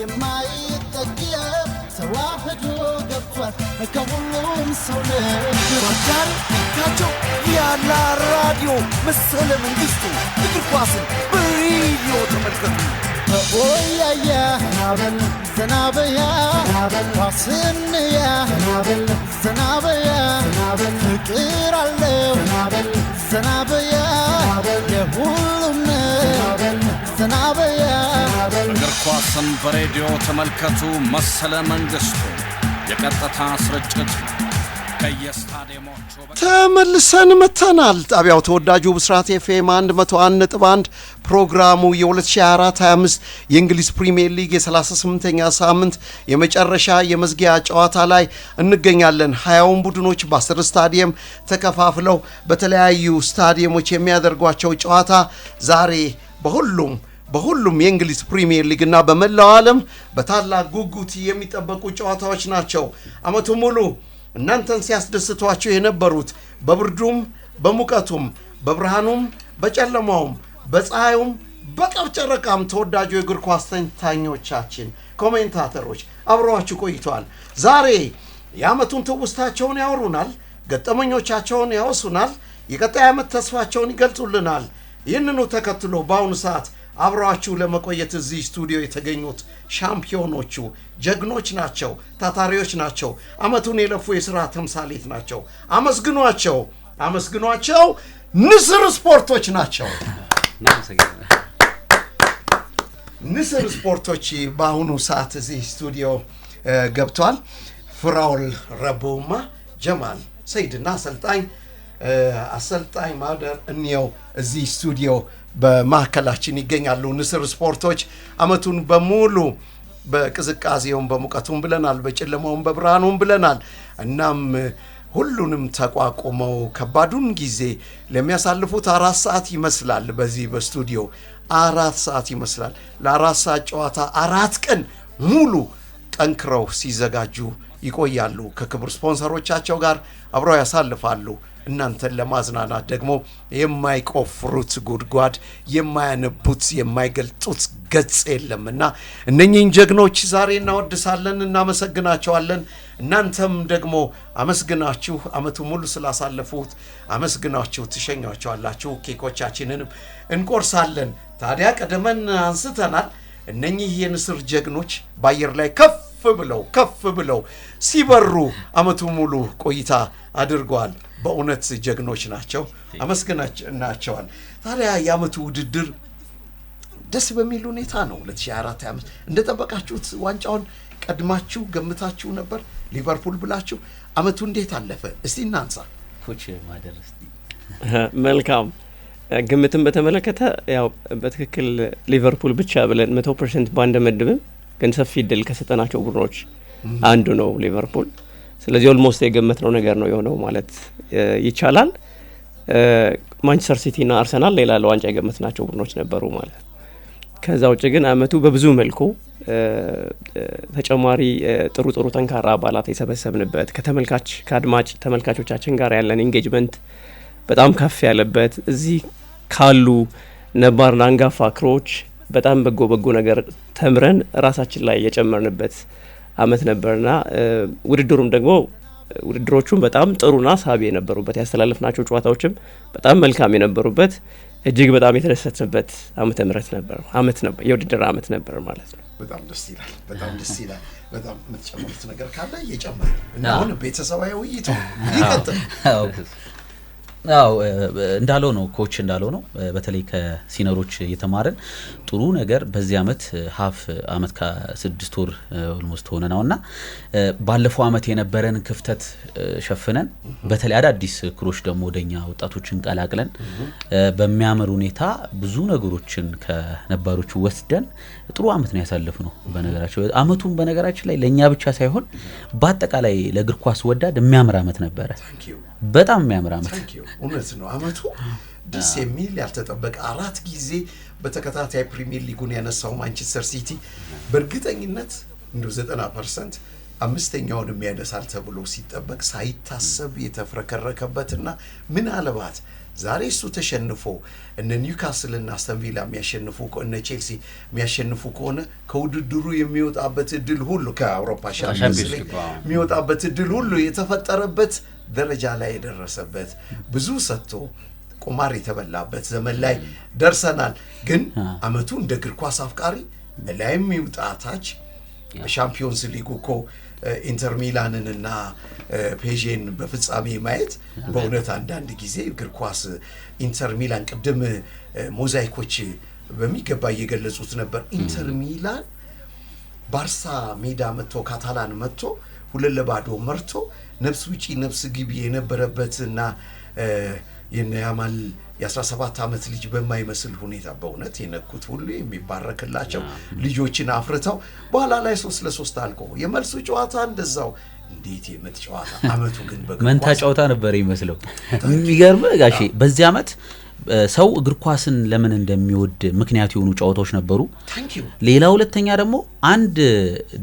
የማይጠገብ ተዋህዶ ገብቷል ከሁሉም ሰው ለወዳጅ ካቸው ያላ ራዲዮ መሰለ መንግስቱ እግር ኳስን በሬዲዮ ተመልከቱ ኦያያ ናበል ዘናበያ ናበል ኳስንያ ናበል ዘናበያ ናበል ፍቅር አለው ናበል ዘናበያ ናበል የሁሉም ናበል ዘናበያ እግር ኳስን በሬዲዮ ተመልከቱ መሰለ መንግስቱ የቀጥታ ስርጭት ከየስታዲየሞቹ ተመልሰን መተናል ጣቢያው ተወዳጁ ብስራት ኤፍኤም 101.1 ፕሮግራሙ የ2024-25 የእንግሊዝ ፕሪሚየር ሊግ የ38ኛ ሳምንት የመጨረሻ የመዝጊያ ጨዋታ ላይ እንገኛለን 20 ቡድኖች በ10 ስታዲየም ተከፋፍለው በተለያዩ ስታዲየሞች የሚያደርጓቸው ጨዋታ ዛሬ በሁሉም የእንግሊዝ ፕሪሚየር ሊግ እና በመላው ዓለም በታላቅ ጉጉት የሚጠበቁ ጨዋታዎች ናቸው አመቱ ሙሉ እናንተን ሲያስደስቷቸው የነበሩት በብርዱም በሙቀቱም በብርሃኑም በጨለማውም በፀሐዩም በጨረቃም ተወዳጁ የእግር ኳስ ተንታኞቻችን ኮሜንታተሮች አብረዋችሁ ቆይተዋል ዛሬ የአመቱን ትውስታቸውን ያወሩናል ገጠመኞቻቸውን ያወሱናል የቀጣይ አመት ተስፋቸውን ይገልጹልናል ይህንኑ ተከትሎ በአሁኑ ሰዓት አብረዋችሁ ለመቆየት እዚህ ስቱዲዮ የተገኙት ሻምፒዮኖቹ ጀግኖች ናቸው ታታሪዎች ናቸው አመቱን የለፉ የሥራ ተምሳሌት ናቸው አመስግኗቸው ንስር ስፖርቶች ናቸው ንስር ስፖርቶች በአሁኑ ሰዓት እዚህ ስቱዲዮ ገብቷል ፍራውል ረቡማ ጀማል ሰይድና አሰልጣኝ ማደር እንየው እዚህ ስቱዲዮ በማከላችን ይገኛሉ ንስር ስፖርቶች አመቱን በሙሉ በቅዝቃዜውም በሙቀቱም ብለናል በጨለማውም በብርሃኑም ብለናል እናም ሁሉንም ተቋቁመው ከባዱን ጊዜ ለሚያሳልፉት 4 ሰዓት ይመስላል በዚህ በስቱዲዮ 4 ሰዓት ይመስላል ለ4 ሰዓት ጨዋታ 4 ቀን ሙሉ ጠንክረው ሲዘጋጁ ይቆያሉ ከክብር ስፖንሰሮቻቸው ጋር አብረው ያሳልፋሉ እናንተን ለማዝናናት ደግሞ የማይቆፍሩት ጉድጓድ የማያነቡት የማይገልጡት ገጽ የለምና እነኚህን ጀግኖች ዛሬ እናወድሳለን እናመሰግናቸዋለን እናንተም ደግሞ አመስግናችሁ አመቱ ሙሉ ስላሳለፉት አመስግናችሁ ትሸኛቸዋላችሁ ኬኮቻችንንም እንቆርሳለን ታዲያ ቀደመን አንስተናል እነኚህ የንስር ጀግኖች ባየር ላይ ከፍ ብለው ሲበሩ አመቱ ሙሉ ቆይታ አድርገዋል በእውነት ጀግኖች ናቸው አመስግናቸዋል ታዲያ የአመቱ ውድድር ደስ በሚል ሁኔታ ነው 2024-25 እንደተጠበቃችሁት ዋንጫውን ቀድማችሁ ገምታችሁ ነበር ሊቨርፑል ብላችሁ አመቱ እንዴት አለፈ እስቲ እናንሳ ኮች ማደረስ መልካም ግምትን በተመለከተ ያው በትክክል ሊቨርፑል ብቻ ብለን 100% ባንደመድብም ግን ሰፊ ድል ከሰጠናቸው ቡድኖች አንዱ ነው ሊቨርፑል ስለዚህ ኦልሞስት የገመትነው ነገር ነው የሆነው ማለት ይቻላል ማንቸስተር ሲቲ እና አርሰናል ሌላ ለዋንጫ የገመትናቸው ቡድኖች ነበሩ ማለት ከዛ ውጭ ግን አመቱ በብዙ መልኩ ተጨማሪ ጥሩ ጠንካራ አባላት የሰበሰብንበት ከአድማጭ ተመልካቾቻችን ጋር ያለን ኢንጌጅመንት በጣም ከፍ ያለበት እዚህ ካሉ ነባርና አንጋፋ ክሮች በጣም በጎ ነገር ተምረን ራሳችን ላይ የጨመርንበት አመት ነበርና ውድድሮቹም በጣም ጥሩና ሳቢ የነበሩበት ያስተላለፍናቸው ጨዋታዎችም በጣም መልካም የነበሩበት እጅግ በጣም የተደሰትንበት አመት ነበር የውድድር አመት ነበር ማለት ነው በጣም ደስ ይላል በጣም የምትጨምሩት ነገር ካለ እየጨመረ እና አሁን ቤተሰባዊ ውይይት ይቀጥል አው እንዳለው ነው ኮች እንዳለው ነው በተለይ ከሲነሮች የተማረን ጥሩ ነገር በዚህ አመት ሀፍ አመት ከ6 ወር ኦልሞስት ሆነናውና ባለፈው አመት የነበረን ክፍተት ሸፍነን በተለይ አዳዲስ ክሮች ደግሞ ወደኛ ወጣቶችን ቀላቅለን በሚያምር ሁኔታ ብዙ ነገሮችን ከነባሮቹ ወስደን ጥሩ አመት ነው ያሳለፍነው በነገራችን አመቱን በነገራችን ላይ ለኛ ብቻ ሳይሆን በአጠቃላይ ለእግር ኳስ ወዳድ የሚያምር አመት ነበር በጣም የሚያምር አመት እውነት ነው አመቱ ደስ የሚል ያልተጠበቀ 4 ጊዜ በተከታታይ ፕሪሚየር ሊጉን ያነሳው ማንቸስተር ሲቲ በእርግጠኝነት እንደው 90% አምስተኛውን የሚያነሳል ተብሎ ሲጠበቅ ሳይታሰብ የተፍረከረከበትና ምን አለባት ዛሬ እሱ ተሸንፎ እነ ኒውካስል እና አስተን ቪላ የሚያሸንፉ እነ ቼልሲ የሚያሸንፉ ከሆነ ከውድድሩ የሚወጣበት እድል ሁሉ ከአውሮፓ ሻምፒዮንስ ሊግ የሚወጣበት እድል ሁሉ የተፈጠረበት ደረጃ ላይ የደረሰበት ብዙ ሰጥቶ ቁማር የተበላበት ዘመን ላይ ደርሰናል። ግን አመቱ እንደ እግር ኳስ አፍቃሪ ላይም ይውጣታች ሻምፒዮንስ ሊግ እኮ ኢንተር ሚላንንና ፔዤን በፍጻሜ ማየት በእውነት አንዳንድ ጊዜ እግር ኳስ ኢንተር ሚላን ቅድም ሞዛይኮች በሚገባ እየገለጹት ነበር። ኢንተር ሚላን ባርሳ ሜዳ መጥቶ ካታላን መጥቶ 2-0 መርቶ ነፍስ ውጪ ነፍስ ግቢ የነበረበትና የነያማል የ17 ዓመት ልጅ በማይመስል ሁኔታ በእውነት የነኩት ሁሉ የሚባረክላቸው ልጆችን አፍርተው በኋላ ላይ 3-3 አልቆ የመልሱ ጨዋታ እንደዛው እንዴት የመት ጨዋታ አመቱ ግን መንታ ጨዋታ ነበር ይመስለው። የሚገርም ጋሼ በዚህ አመት ሰው እግር ኳስን ለምን እንደሚወድ ምክንያት የሆኑ ጨዋታዎች ነበሩ። ሌላ ሁለተኛ ደግሞ አንድ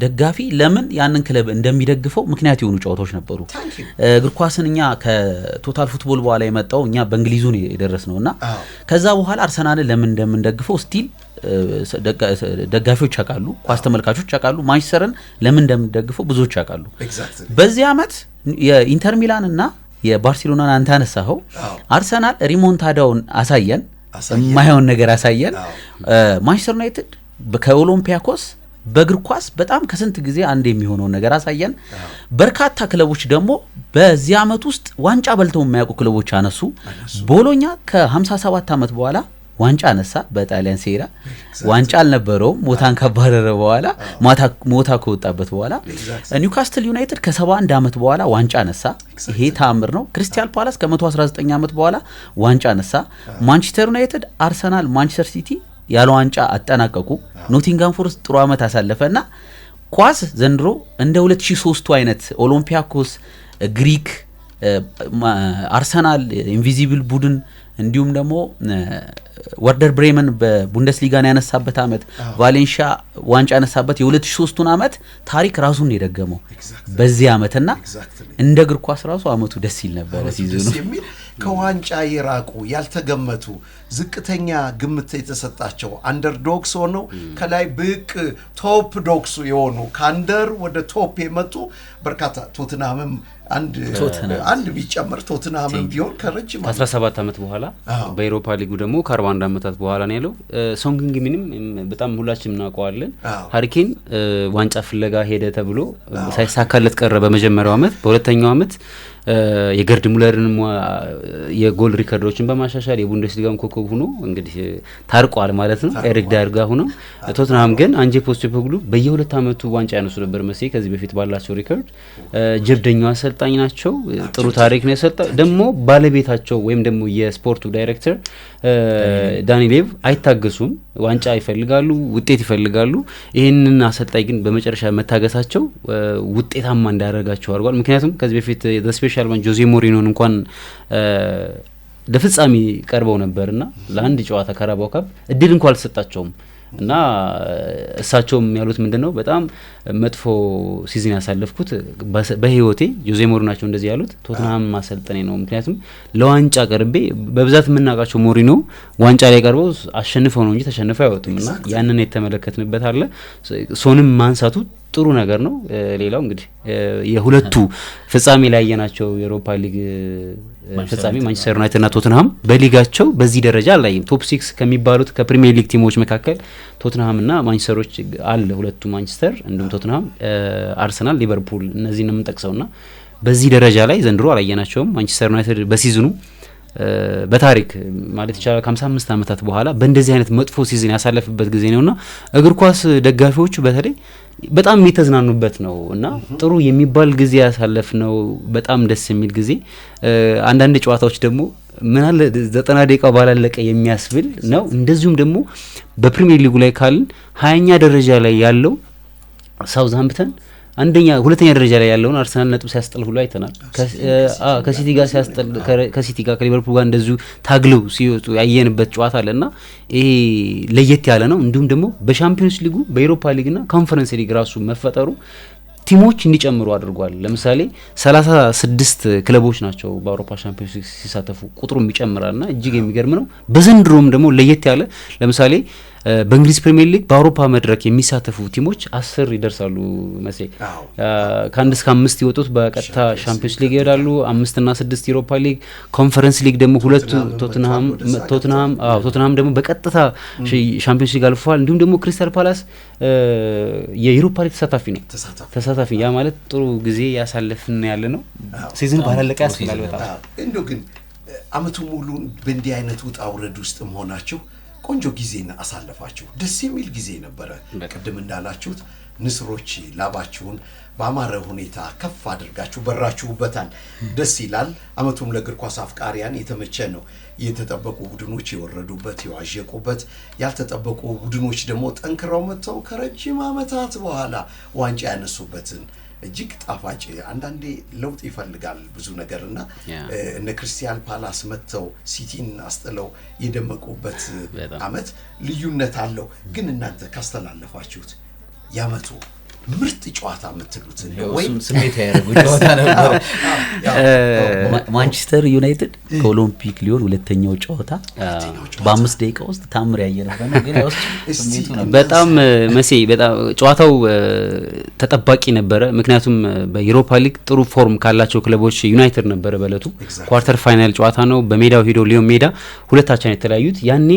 ደጋፊ ለምን ያንን ክለብ እንደሚደግፈው ምክንያት የሆኑ ጨዋታዎች ነበሩ። እግር ኳስን እኛ ከቶታል ፉትቦል በኋላ የመጣው እኛ በእንግሊዙ ነው የደረስነውና ከዛ በኋላ አርሰናልን ለምን እንደምንደግፈው ስቲል ደጋፊዎች ያውቃሉ፣ ኳስ ተመልካቾች ያውቃሉ፣ ማንቸስተርን ለምን እንደምንደግፈው ብዙዎች ያውቃሉ። በዚህ አመት የኢንተር ሚላንና የባርሴሎናን አንተ አነሳኸው። አርሰናል ሪሞንታዳውን አሳየን፣ የማይሆን ነገር አሳየን። ማንቸስተር ዩናይትድ ከኦሎምፒያኮስ በእግር ኳስ በጣም ከስንት ጊዜ አንድ የሚሆነው ነገር አሳየን። በርካታ ክለቦች ደግሞ በዚህ አመት ውስጥ ዋንጫ በልተው የማያውቁ ክለቦች አነሱ። ቦሎኛ ከ57 አመት በኋላ ዋንጫ አነሳ። በጣሊያን ሴራ ዋንጫ አልነበረውም። ሞታን ካባረረ በኋላ ሞታ ከወጣበት በኋላ ኒውካስትል ዩናይትድ ከ71 አመት በኋላ ዋንጫ አነሳ። ይሄ ተአምር ነው። ክሪስታል ፓላስ ከ119 አመት በኋላ ዋንጫ አነሳ። ማንቸስተር ዩናይትድ፣ አርሰናል፣ ማንቸስተር ሲቲ ያለ ዋንጫ አጠናቀቁ። ኖቲንጋም ፎረስት ጥሩ አመት አሳለፈና ኳስ ዘንድሮ እንደ 2003 አይነት ኦሎምፒያኮስ፣ ግሪክ፣ አርሰናል ኢንቪዚብል ቡድን እንዲሁም ደግሞ ወርደር ብሬመን በቡንደስሊጋን ያነሳበት አመት፣ ቫሌንሺያ ዋንጫ ያነሳበት የ2003ቱን አመት ታሪክ ራሱን የደገመው በዚህ አመትና እንደ እግር ኳስ ራሱ አመቱ ደስ ይል ነበር። ሲዝኑ ከዋንጫ የራቁ ያልተገመቱ ዝቅተኛ ግምት የተሰጣቸው አንደርዶግስ ሆነው ከላይ ብቅ ቶፕ ዶግስ የሆኑ ከአንደር ወደ ቶፕ የመጡ በርካታ ቶትናምም አንድ ቢጨመር ቶትናምም ቢሆን ከረጅም 17 አመት በኋላ በአውሮፓ ሊጉ ደግሞ ከ41 አመታት በኋላ ነው ያለው። ሶንግን ምንም በጣም ሁላችንም እናውቀዋለን። ሃሪኬን ዋንጫ ፍለጋ ሄደ ተብሎ ሳይሳካለት ቀረ በመጀመሪያው አመት። በሁለተኛው አመት የገርድ ሙለርን የጎል ሪከርዶችን በማሻሻል የቡንደስሊጋውን ኮከብ ሆኖ እንግዲህ ታርቋል ማለት ነው። ኤሪክ ዳየር ጋር ሆኖ ቶትንሃም ግን አንጄ ፖስቴኮግሉ በየሁለት አመቱ ዋንጫ ያነሱ ነበር መሰለኝ ከዚህ በፊት ባላቸው ሪከርድ። ጀብደኛው አሰልጣኝ ናቸው። ጥሩ ታሪክ ነው ያሰልጣኝ። ደግሞ ባለቤታቸው ወይም ደግሞ የስፖርቱ ዳይሬክተር ዳኒ ሌቭ አይታገሱም። ዋንጫ ይፈልጋሉ፣ ውጤት ይፈልጋሉ። ይሄንን አሰልጣኝ ግን በመጨረሻ መታገሳቸው ውጤታማ እንዳደረጋቸው አድርጓል። ምክንያቱም ከዚህ በፊት ስፔሻል ማን ጆዜ ሞሪኖን እንኳን ለፍጻሜ ቀርበው ነበርና ለአንድ ጨዋታ ካራባው ካፕ እድል እንኳን አልተሰጣቸውም እና እሳቸውም ያሉት ምንድነው በጣም መጥፎ ሲዝን ያሳለፍኩት በህይወቴ ጆዜ ሞሪኖ ናቸው እንደዚህ ያሉት ቶትንሃም ማሰልጠኔ ነው። ምክንያቱም ለዋንጫ ቀርቤ በብዛት የምናውቃቸው ሞሪኖ ዋንጫ ላይ ቀርበው አሸንፈው ነው እንጂ ተሸንፈው አይወጡምና ያንን የተመለከትንበት አለ። ሶንም ማንሳቱ ጥሩ ነገር ነው። ሌላው እንግዲህ የሁለቱ ፍጻሜ ላይ ያየናቸው የአውሮፓ ሊግ ፍጻሜ ማንቸስተር ዩናይትድ እና ቶትንሃም በሊጋቸው በዚህ ደረጃ አላየም። ቶፕ 6 ከሚባሉት ከፕሪሚየር ሊግ ቲሞች መካከል ቶትንሃም እና ማንቸስተሮች አለ። ሁለቱ ማንቸስተር እንዲሁም ቶትንሃም፣ አርሰናል፣ ሊቨርፑል እነዚህን ነው የምንጠቅሰውና በዚህ ደረጃ ላይ ዘንድሮ አላየናቸውም። ማንቸስተር ዩናይትድ በሲዝኑ በታሪክ ማለት ይቻላል ከ55 አመታት በኋላ በእንደዚህ አይነት መጥፎ ሲዝን ያሳለፈበት ጊዜ ነውና እግር ኳስ ደጋፊዎቹ በተለይ በጣም የሚተዝናኑበት ነው እና ጥሩ የሚባል ጊዜ ያሳለፍ ነው። በጣም ደስ የሚል ጊዜ። አንዳንድ ጨዋታዎች ደግሞ ምን አለ 90 ደቂቃ ባላለቀ የሚያስብል ነው። እንደዚሁም ደግሞ በፕሪሚየር ሊጉ ላይ ካልን 20ኛ ደረጃ ላይ ያለው ሳውዝሃምፕተን ሁለተኛ ደረጃ ላይ ያለውን አርሰናል ነጥብ ሲያስጠል ሁሉ አይተናል። ከሲቲ ጋር ሲያስጠል ከሲቲ ጋር ከሊቨርፑል ጋር እንደዚሁ ታግለው ሲወጡ ያየንበት ጨዋታ አለና ይሄ ለየት ያለ ነው። እንዲሁም ደግሞ በሻምፒዮንስ ሊጉ በአውሮፓ ሊግና ኮንፈረንስ ሊግ ራሱ መፈጠሩ ቲሞች እንዲጨምሩ አድርጓል። ለምሳሌ 36 ክለቦች ናቸው በአውሮፓ ሻምፒዮንስ ሊግ ሲሳተፉ ቁጥሩም ይጨምራልና እጅግ የሚገርም ነው። በዘንድሮም ደግሞ ለየት ያለ ለምሳሌ በእንግሊዝ ፕሪሚየር ሊግ በአውሮፓ መድረክ የሚሳተፉ ቲሞች 10 ይደርሳሉ። መሴ ከ1 እስከ 5 ይወጡት በቀጥታ ሻምፒዮንስ ሊግ ይሄዳሉ። 5 እና 6 ዩሮፓ ሊግ፣ ኮንፈረንስ ሊግ ደግሞ ሁለቱ ቶትንሃም ደግሞ በቀጥታ ሻምፒዮንስ ሊግ አልፈዋል። እንዲሁም ደግሞ ክሪስታል ፓላስ የዩሮፓ ሊግ ተሳታፊ ያ ማለት ጥሩ ጊዜ ያሳለፍን ያለ ነው። ሲዝን ባላለቀ ያስፈልጋል በጣም እንደው ግን አመቱ ሙሉ በእንዲህ አይነት ውጣ ውረድ ውስጥ መሆናችሁ ቆንጆ ጊዜና አሳለፋችሁ። ደስ የሚል ጊዜ ነበረ። ቅድም እንዳላችሁት ንስሮች ላባችሁን በአማረ ሁኔታ ከፍ አድርጋችሁ በራችሁበታል። ደስ ይላል። አመቱም ለእግር ኳስ አፍቃሪያን የተመቸ ነው። የተጠበቁ ቡድኖች የወረዱበት የዋዠቁበት፣ ያልተጠበቁ ቡድኖች ደግሞ ጠንክረው መጥተው ከረጅም አመታት በኋላ ዋንጫ ያነሱበትን እጅግ ጣፋጭ አንዳንዴ ለውጥ ይፈልጋል ብዙ ነገርና እነ ክሪስታል ፓላስ መጥተው ሲቲን አስጥለው የደመቁበት አመት ልዩነት አለው። ግን እናንተ ካስተላለፋችሁት ያመቱ ምርጥ ጨዋታ የምትሉት ወይ ስሜት ያደርጉ ጨዋታ ነበር ማንቸስተር ዩናይትድ ከኦሎምፒክ ሊዮን ሁለተኛው ጨዋታ በ5 ደቂቃ ውስጥ ታምር ያየነበር ነው። ግን ያው ስሜቱ ነው በጣም መሴ በጣም ጨዋታው ተጠባቂ ነበረ። ምክንያቱም በዩሮፓ ሊግ ጥሩ ፎርም ካላቸው ክለቦች ዩናይትድ ነበረ በለቱ ኳርተር ፋይናል ጨዋታ ነው። በሜዳው ሄዶ ሊዮን ሜዳ ሁለታችን የተለያዩት ያኔ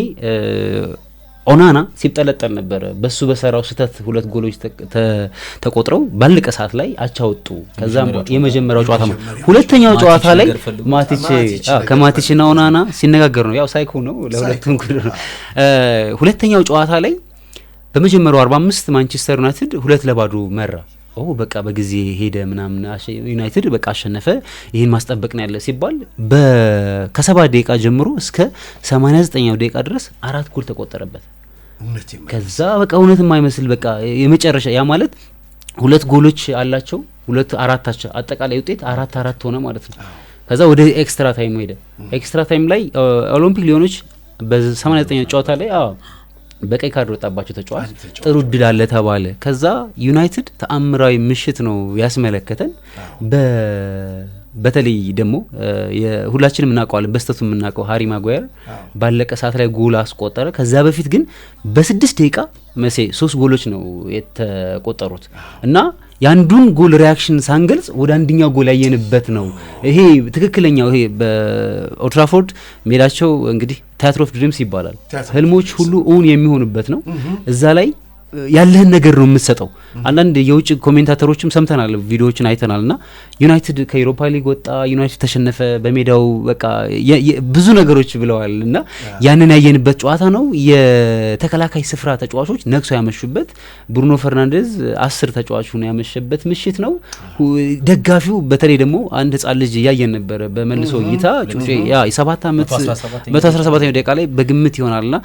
ኦናና ሲጠለጠል ነበር። በሱ በሰራው ስህተት 2 ጎሎች ተቆጥረው ባለቀ ሰዓት ላይ አቻወጡ። ከዛም የመጀመሪያው ጨዋታ ነው። ሁለተኛው ጨዋታ ላይ ከማቲችና ኦናና ሲነጋገር ነው። ያው ሳይኮ ነው ለሁለቱም ጉድ ነው። ሁለተኛው ጨዋታ ላይ በመጀመሪያው 45 ማንቸስተር ዩናይትድ 2-0 መራ። በቃ በጊዜ ሄደ ምናምን ዩናይትድ በቃ አሸነፈ። ይሄን ማስጠበቅ ነው ያለ ሲባል ከ7 ደቂቃ ጀምሮ እስከ 89ኛው ደቂቃ ድረስ 4 ጎል ተቆጠረበት። ከዛ በቃ እውነት የማይመስል በቃ የመጨረሻ ያ ማለት 2 ጎሎች አላቸው 2-4 አጠቃላይ ውጤት 4-4 ሆነ ማለት ነው። ከዛ ወደ ኤክስትራ ታይም ሄደ። ኤክስትራ ታይም ላይ ኦሎምፒክ ሊዮኖች በ89ኛው ጨዋታ ላይ በቀይ ካርድ ወጣባቸው ተጫዋች ጥሩ እድል አለ ተባለ። ከዛ ዩናይትድ ተአምራዊ ምሽት ነው ያስመለከተን። በተለይ ደግሞ ሁላችንም እናውቀዋለን በስተቱ የምናውቀው ሃሪ ማጓየር ባለቀ ሰዓት ላይ ጎል አስቆጠረ። ከዛ በፊት ግን በ6 ደቂቃ መሴ 3 ጎሎች ነው የተቆጠሩት እና ያንዱን ጎል ሪአክሽን ሳንገልጽ ወደ አንደኛው ጎል ያየንበት ነው። ይሄ ትክክለኛው ይሄ በኦልትራፎርድ ሜዳቸው እንግዲህ ቲያትር ኦፍ ድሪምስ ይባላል። ህልሞች ሁሉ እውን የሚሆኑበት ነው። እዛ ላይ ያለህን ነገር ነው የምትሰጠው። አንዳንድ የውጭ ኮሜንታተሮችም ሰምተናል፣ ቪዲዮዎችን አይተናልና ዩናይትድ ከዩሮፓ ሊግ ወጣ፣ ዩናይትድ ተሸነፈ በሜዳው በቃ ብዙ ነገሮች ብለዋል እና ያንን ያየንበት ጨዋታ ነው። የተከላካይ ስፍራ ተጫዋቾች ነክሶ ያመሹበት፣ ብሩኖ ፈርናንዴዝ 10 ተጫዋች ሆኖ ያመሸበት ምሽት ነው። ደጋፊው በተለይ ደግሞ አንድ ህጻን ልጅ ያየን ነበር በመልሶ እይታ የ7 ዓመት 117ኛው ደቂቃ ላይ በግምት ይሆናልና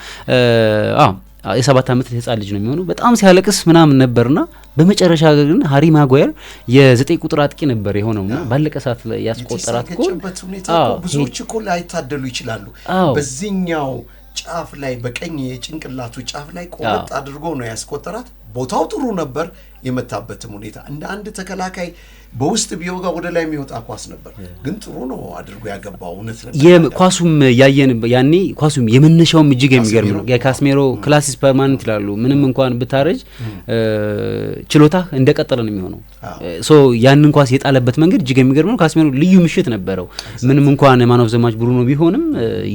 የ7 ዓመት ህጻን ልጅ ነው የሚሆነው። በጣም ሲያለቅስ ምናምን ነበርና በመጨረሻ ግን ሃሪ ማጓየር የ9 ቁጥር አጥቂ ነበር የሆነውና ባለቀ ሰዓት ላይ ያስቆጠራት ጎል ብዙዎች እኮ ላይታደሉ ይችላሉ። በዚህኛው ጫፍ ላይ በቀኝ የጭንቅላቱ ጫፍ ላይ ቆርጥ አድርጎ ነው ያስቆጠራት። ቦታው ጥሩ ነበር። የመታበትም ሁኔታ እንደ አንድ ተከላካይ በውስጥ ቢወጋ ወደ ላይ የሚወጣ ኳስ ነበር። ግን ጥሩ ነው አድርጎ ያገባው እውነት ነበር። ኳሱም ያየን ያኔ ኳሱም የመነሻውም እጅግ የሚገርም ነው። የካስሜሮ ክላሲስ ፐርማነንት ይላሉ። ምንም እንኳን ብታረጅ ችሎታ እንደቀጠለ ነው የሚሆነው። ያንን ኳስ የጣለበት መንገድ እጅግ የሚገርም ነው። ካስሜሮ ልዩ ምሽት ነበረው። ምንም እንኳን ማን ኦፍ ዘ ማች ብሩኖ ቢሆንም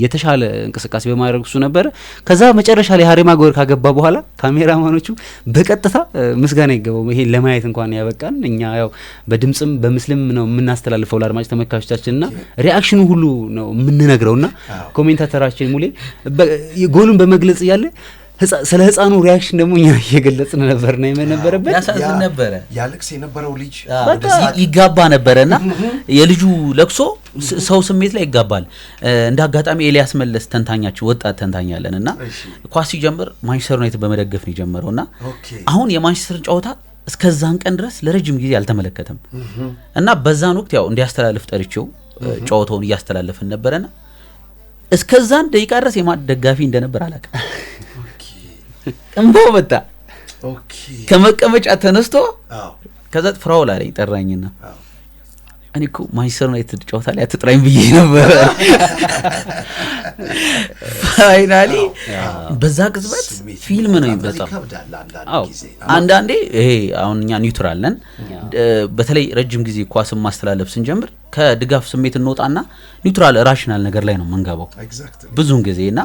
የተሻለ እንቅስቃሴ በማድረግ እሱ ነበር። ከዛ መጨረሻ ላይ ሃሪ ማጓየር ካገባ በኋላ ካሜራማኖቹ በቀጥታ ምስጋና ይገባው። ይሄ ለማየት እንኳን ያበቃን እኛ ያው በድምጽም በምስልም ነው የምናስተላልፈው ለአድማጭ ተመልካቾቻችንና ሪአክሽኑ ሁሉ ነው የምንነግረውና ኮሜንታተራችን ሙሌ ጎሉን በመግለጽ ያለ ስለ ህፃኑ ሪአክሽን ደግሞ እኛ እየገለጽን ነበርና የነበረበት ያሳዝን ነበረ። ያለቅስ የነበረው ልጅ ይጋባ ነበረና የልጁ ለቅሶ ሰው ስሜት ላይ ይጋባል። እንደ አጋጣሚ ኤልያስ መለስ ተንታኛችሁ ወጣት ተንታኛለንና ኳስ ሲጀምር ማንቸስተር ዩናይትድ በመደገፍ ነው የጀመረውና አሁን የማንቸስተርን ጨዋታ እስከዛን ቀን ድረስ ለረጅም ጊዜ አልተመለከተም እና በዛን ወቅት ያው እንዲያስተላልፍ ጠርቼው ጨዋታውን እያስተላለፈን ነበርና እስከዛን ደቂቃ ድረስ የማደጋፊ እንደነበር አላውቅም። እንቦ መጣ ከመቀመጫ ተነስቶ ከዛ ፍራውል አለኝ ጠራኝና እኔ እኮ ማንቸስተር ዩናይትድ ጨዋታ ላይ አትጥራኝ ብዬ ነበር ፋይናሊ በዛ ቅጽበት ፊልም ነው ይበጣም አንዳንዴ ይሄ አሁን እኛ ኒውትራል ነን በተለይ ረጅም ጊዜ ኳስ ማስተላለፍ ስንጀምር ከድጋፍ ስሜት እንወጣና ኒውትራል ራሽናል ነገር ላይ ነው መንገባው ብዙን ጊዜና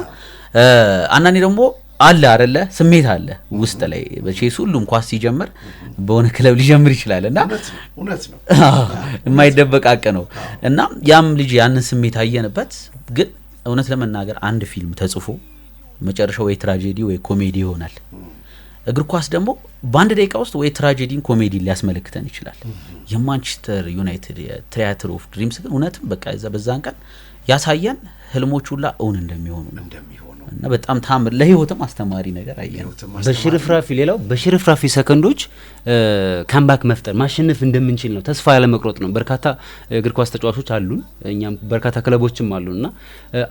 አንዳንዴ ደግሞ አለ አይደለ ስሜት አለ ውስጥ ላይ በቼስ ሁሉም ኳስ ሲጀምር በሆነ ክለብ ሊጀምር ይችላልና እውነት ነው የማይደበቅ አቀ ነው እና ያም ልጅ ያንን ስሜት አየንበት ግን እውነት ለመናገር አንድ ፊልም ተጽፎ መጨረሻው ወይ ትራጀዲ ወይ ኮሜዲ ይሆናል እግር ኳስ ደግሞ በአንድ ደቂቃ ውስጥ ወይ ትራጀዲን ኮሜዲ ሊያስመለክተን ይችላል የማንቸስተር ዩናይትድ ትሪያትር ኦፍ ድሪምስ ግን እውነትም በቃ በዛን ቀን ያሳየን ህልሞች ሁላ እውን እንደሚሆኑ እና በጣም ታምር ለህይወትም አስተማሪ ነገር አየን በሽርፍራፊ ሌላው በሽርፍራፊ ሰከንዶች ካምባክ መፍጠር ማሸነፍ እንደምንችል ነው ተስፋ ያለ መቅሮጥ ነው በርካታ እግር ኳስ ተጫዋቾች አሉን እኛም በርካታ ክለቦችም አሉና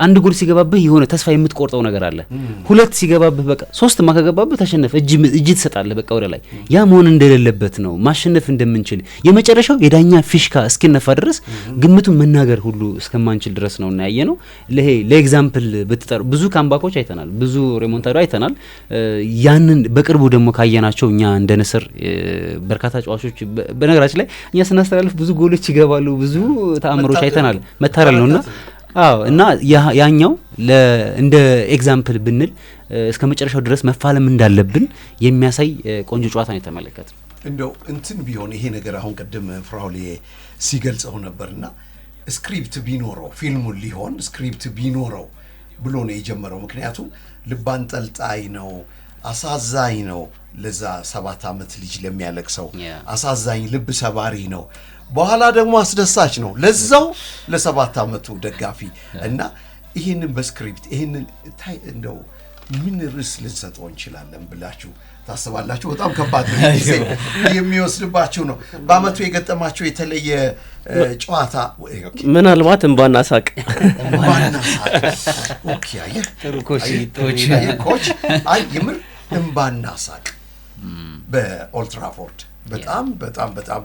አንድ ጎል ሲገባብህ የሆነ ተስፋ የምትቆርጠው ነገር አለ ሁለት ሲገባብህ በቃ ሶስት ማከገባብህ ተሸነፈ እጅ ትሰጣለህ በቃ ወደ ላይ ያ መሆን እንደሌለበት ነው ማሸነፍ እንደምንችል የመጨረሻው የዳኛ ፊሽካ እስኪነፋ ድረስ ግምቱን መናገር ሁሉ እስከማንችል ድረስ ነውና ያየነው ለኤግዛምፕል ብትጠሩ ብዙ ካምባኮች አይተናል ብዙ ሬሞንታዶ አይተናል ያንን በቅርቡ ደግሞ ካየናቸው እኛ እንደነሰር በርካታ ተጫዋቾች በነገራችን ላይ እኛ ስናስተላልፍ ብዙ ጎሎች ይገባሉ ብዙ ተአምሮች አይተናል መታረል ነውና አዎ እና ያኛው እንደ ኤግዛምፕል ብንል እስከመጨረሻው ድረስ መፋለም እንዳለብን የሚያሳይ ቆንጆ ጨዋታ ነው የተመለከተው እንደው እንትን ቢሆን ይሄ ነገር አሁን ቀደም ፍራውሌ ሲገልጸው ነበርና ስክሪፕት ቢኖረው ፊልሙ ሊሆን ስክሪፕት ቢኖረው ብሎ ነው የጀመረው ምክንያቱም ልብ አንጠልጣይ ነው አሳዛኝ ነው ለዛ 7 አመት ልጅ ለሚያለቅሰው አሳዛኝ ልብ ሰባሪ ነው በኋላ ደግሞ አስደሳች ነው ለዛው ለ7 አመቱ ደጋፊ እና ይሄንን በስክሪፕት ይሄንን እንደው ምን ርዕስ ልንሰጠው እንችላለን ብላችሁ ታስባላችሁ በጣም ከባድ ነው የሚወስድባችሁ ነው በአመቱ የገጠማችሁ የተለየ ጨዋታ ምናልባት እንባና ሳቅ ኦኬ ኮች አይ የምር እንባና ሳቅ በኦልድ ትራፎርድ በጣም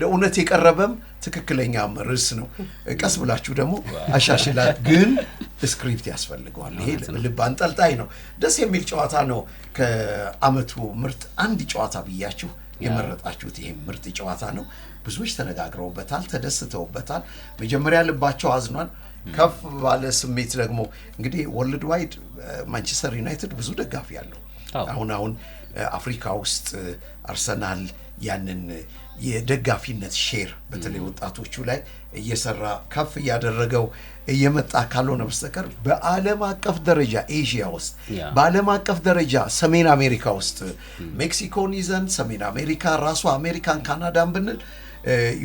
ለእውነት የቀረበም ትክክለኛም ርዕስ ነው ቀስ ብላችሁ ደግሞ አሻሽላ ግን ስክሪፕት ያስፈልገዋል ይሄ ልብ አንጠልጣይ ነው ደስ የሚል ጨዋታ ነው ከአመቱ ምርጥ አንድ ጨዋታ ብያችሁ የመረጣችሁት ይሄ ምርጥ ጨዋታ ነው ብዙዎች ተነጋግረውበታል ተደስተውበታል መጀመሪያ ልባቸው አዝኗል ከፍ ባለ ስሜት ደግሞ እንግዲህ ወርልድ ዋይድ ማንቸስተር ዩናይትድ ብዙ ደጋፊ ያለው አሁን አፍሪካ ውስጥ አርሰናል ያንን የደጋፊነት ሼር በተለይ ወጣቶቹ ላይ እየሰራ ከፍ ያደረገው እየመጣ ካልሆነ በስተቀር በዓለም አቀፍ ደረጃ ኤዥያ ውስጥ በዓለም አቀፍ ደረጃ ሰሜን አሜሪካ ውስጥ ሜክሲኮን ይዘን ሰሜን አሜሪካ ራሱ አሜሪካን ካናዳን ብንል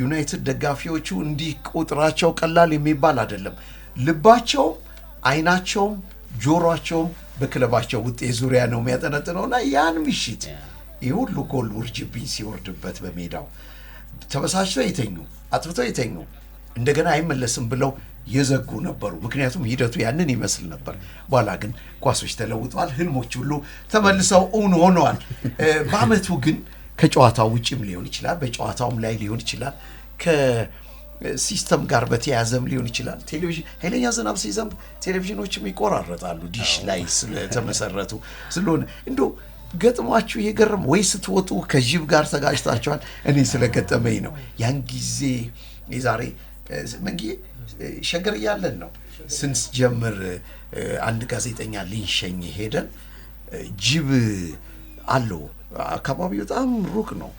ዩናይትድ ደጋፊዎቹ እንዲህ ቁጥራቸው ቀላል የሚባል አይደለም ልባቸው አይናቸውም ጆሮአቸውም በክለባቸው ውጤት ዙሪያ ነው የሚያጠነጥነውና ያን ምሽት ይሁሉ ጎል ውርጅብኝ ሲወርድበት በሜዳው ተበሳጭተው የተኙ አጥፍተው የተኙ እንደገና አይመለስም ብለው የዘጉ ነበሩ ምክንያቱም ሂደቱ ያንን ይመስል ነበር በኋላ ግን ኳሶች ተለውጠዋል ህልሞች ሁሉ ተመልሰው እውን ሆነዋል በአመቱ ግን ከጨዋታው ውጪም ሊሆን ይችላል በጨዋታውም ላይ ሊሆን ይችላል ከሲስተም ጋር በተያያዘም ሊሆን ይችላል ቴሌቪዥን ኃይለኛ ዝናብ ሲዘንብ ቴሌቪዥኖችም ይቆራረጣሉ ዲሽ ላይ ስለተመሰረቱ ስለሆነ እንደው ገጥሟችሁ የገረም ወይ ስትወጡ ከጅብ ጋር ተጋጭታችኋል እኔ ስለገጠመኝ ነው ያን ጊዜ የዛሬ መንጊ ሸገር ያለን ነው ስንጀምር አንድ ጋዜጠኛ ሊንሸኝ ሄደን ጅብ አለው አካባቢው በጣም ሩቅ ነው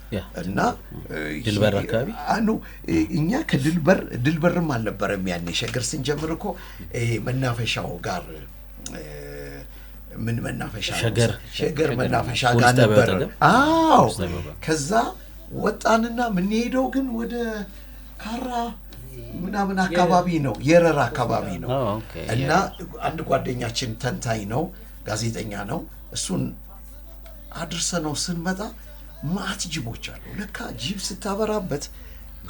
እና ድልበር አካባቢ እኛ ከድልበርም አልነበረም ያኔ ሸገር ስንጀምር እኮ መናፈሻው ጋር ምን መናፈሻ ሸገር መናፈሻ ጋር ነበር አዎ ከዛ ወጣንና ምን ሄደው ግን ወደ ካራ ምናምን አካባቢ ነው የረራ አካባቢ ነው እና አንድ ጓደኛችን ተንታኝ ነው ጋዜጠኛ ነው እሱን አድርሰነው ስንመጣ ማት ጅቦች አሉ ለካ ጅብ ስታበራበት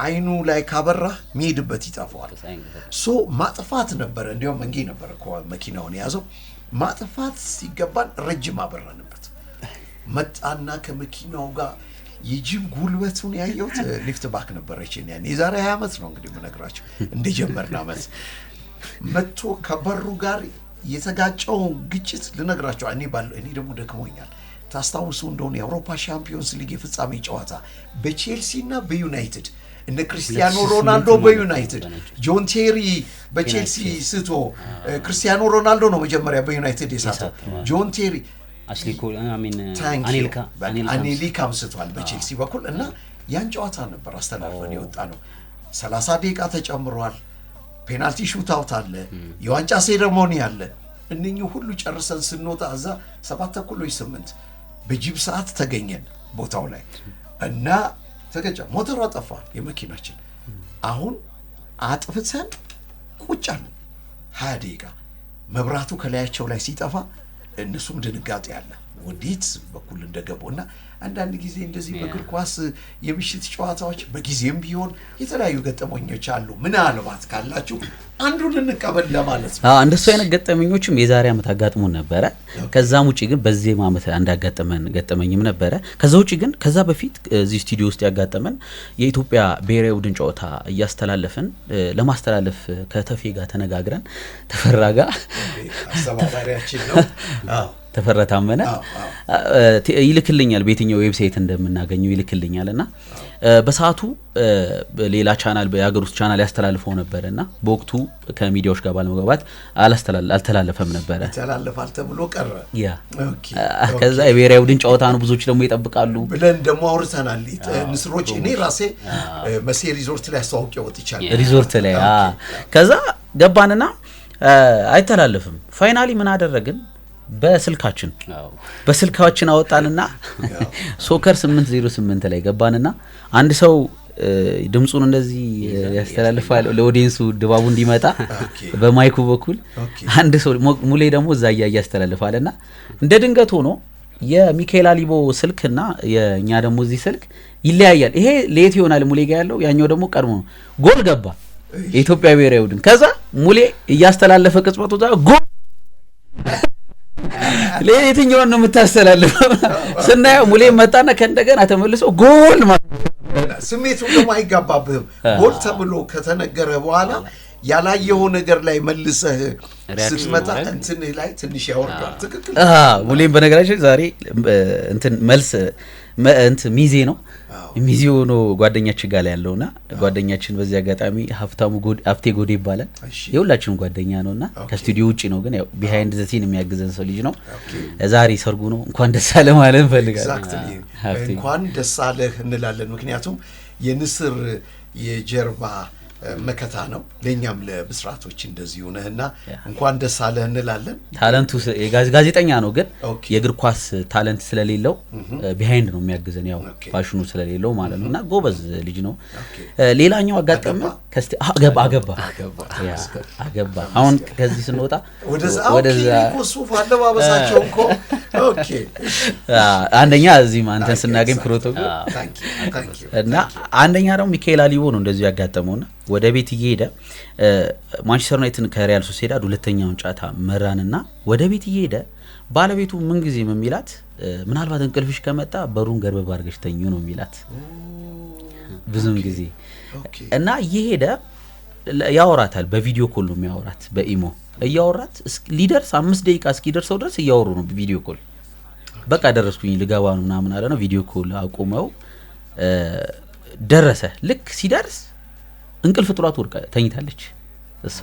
አይኑ ላይ ካበራ ሚሄድበት ይጣፋዋል ሶ ማጥፋት ነበር እንዲያው መንጌ ነበር እኮ መኪናውን ያዘው ማጥፋት ሲገባን ረጅም አበራንበት መጣና ከመኪናው ጋር የጂም ጉልበቱን ያየሁት ሊፍት ባክ ነበረች ያኔ የዛሬ 20 ዓመት ነው እንግዲህ ምነግራችሁ እንደጀመርና ዓመት መጥቶ ከበሩ ጋር የተጋጨው ግጭት ልነግራችሁ እኔ ደግሞ ደክሞኛል ታስታውሱ እንደሆነ የአውሮፓ ሻምፒዮንስ ሊግ የፍጻሜ ጨዋታ በቼልሲ እና በዩናይትድ እነ ክሪስቲያኖ ሮናልዶ በዩናይትድ ጆን ቴሪ በቼልሲ ስቶ ክሪስቲያኖ ሮናልዶ ነው መጀመሪያ በዩናይትድ የሳተው ጆን ቴሪ አኔሊካም ስቷል በቼልሲ በኩል እና ያን ጨዋታ ነበር አስተላልፈን የወጣ ነው 30 ደቂቃ ተጨምሯል ፔናልቲ ሹት አውት አለ የዋንጫ ሴሬሞኒ አለ እነኚህ ሁሉ ጨርሰን ስንወጣ እዛ 7:08 በጂም ሰዓት ተገኘን ቦታው ላይ እና ተገጨ ሞተሩ አጠፋ የመኪናችን አሁን አጥፍተን ቁጫን 20 ደቂቃ መብራቱ ከላያቸው ላይ ሲጠፋ እነሱም ድንጋጤ ያለ ወዲት በኩል እንደገቡና አንዳንድ ጊዜ እንደዚህ በእግር ኳስ የምሽት ጨዋታዎች በጊዜም ቢሆን የተለያዩ ገጠመኞች አሉ ምናልባት ካላችሁ አንዱን እንቀበል ለማለት ነው እንደሱ አይነት ገጠመኞችም የዛሬ አመት አጋጥሞን ነበር ከዛም ውጪ ግን በዚህ አመት ገጠመኝም ነበር ከዛ ውጪ ግን ከዛ በፊት እዚህ ስቱዲዮ ውስጥ ያጋጠመን የኢትዮጵያ ብሔራዊ ቡድን ጨዋታ እያስተላለፈን ለማስተላለፍ ከተፌ ጋር ተነጋግረን ተፈራጋ አስተባባሪያችን ነው ተፈረታመነ ይልክልኛል በየትኛው ዌብሳይት እንደምናገኘው ይልክልኛልና በሰዓቱ ሌላ ቻናል በያገር ውስጥ ቻናል ያስተላልፈው ነበርና በወቅቱ ከሚዲያዎች ጋር ባለመግባባት አልተላለፈም ነበር ተላልፋል ተብሎ ቀረ ያ ከዛ የብሔራዊ ቡድን ጨዋታ ነው ብዙዎች ደግሞ ይጠብቃሉ ብለን ደግሞ አውርተናል ንስሮች እኔ ራሴ መሴ ሪዞርት ላይ አስተዋውቀው ወጥቻለሁ ሪዞርት ላይ ከዛ ገባንና አይተላለፍም ፋይናሊ ምን አደረግን በስልካችን አወጣንና ሶከር 808 ላይ ገባንና አንድ ሰው ድምጹን እንደዚህ ያስተላልፋል ለኦዲየንሱ ድባቡ እንዲመጣ በማይኩ በኩል አንድ ሰው ሙሌ ደግሞ እዛ ያስተላልፋልና እንደ ድንገት ሆኖ የሚካኤል አሊቦ ስልክና የኛ ደግሞ እዚህ ስልክ ይለያያል ይሄ ሌት ይሆናል ሙሌ ጋር ያለው ያኛው ደግሞ ቀድሞ ጎል ገባ የኢትዮጵያ ብሔራዊ ቡድን ከዛ ሙሌ እያስተላለፈ ቅጽበቱ ዛ ጎል ለየትኛው ነው የምታስተላልፈው ስናየው ሙሌ መጣና ከእንደገና ተመልሶ ጎል ስሜቱ ደግሞ አይጋባብህም ጎል ተብሎ ከተነገረ በኋላ ያላየው ነገር ላይ መልሰህ ስትመጣ እንትን ላይ ትንሽ ያወርዳል ትክክል ሙሌም በነገራችን ዛሬ እንትን መልስ እንትን ሚዜ ነው ሚዜው ነው ጓደኛችን ጋር ያለውና ጓደኛችን በዚህ አጋጣሚ ሀፍቴ ጎዴ ይባላል የሁላችንም ጓደኛ ነውና ከስቱዲዮ ውጪ ነው ግን ያው ቢሃይንድ ዘ ሲን የሚያግዘን ሰው ልጅ ነው ዛሬ ሰርጉ ነው እንኳን ደስ አለ ማለት እንፈልጋለን እንኳን ደስ አለህ እንላለን ምክንያቱም የንስር የጀርባ መከታ ነው ለኛም ለብስራቶች እንደዚህ ሆነህና እንኳን ደስ አለህ እንላለን ታለንቱ ጋዜጠኛ ነው ግን የእግር ኳስ ታለንት ስለሌለው ቢሃይንድ ነው የሚያግዘን ያው ፋሽኑ ስለሌለው ማለት ነውና ጎበዝ ልጅ ነው ሌላኛው አጋጣሚ አገባ አሁን ከዚህ ስንወጣ ወደዛ ሱፍ አለባበሳቸው እንኮ ኦኬ አንደኛ እዚህ ማንተን ስናገኝ ፕሮቶኮል እና አንደኛ ደግሞ ሚካኤል አሊቦ ነው እንደዚህ ያጋጠመውና ወደ ቤት እየሄደ ማንቸስተር ዩናይትድ ከሪያል ሶሲዳድ ሁለተኛውን ጨዋታ መራንና ወደ ቤት እየሄደ ባለቤቱ ምን ጊዜ የሚላት ምናልባት እንቅልፍሽ ከመጣ በሩን ገርበብ አድርገሽ ተኙ ነው የሚላት ብዙም ጊዜ እና እየሄደ ያወራታል በቪዲዮ ኮል ነው የሚያወራት በኢሞ እያወራት ሊደርስ 5 ደቂቃ እስኪደርሰው ድረስ እያወሩ ነው በቪዲዮ ኮል በቃ ደረስኩኝ ልገባ ነው ምናምን አለ ነው ቪዲዮ ኮል አቆመው ደረሰ ልክ ሲደርስ እንቅልፍ ጥሯት ወርቃ ተኝታለች እሷ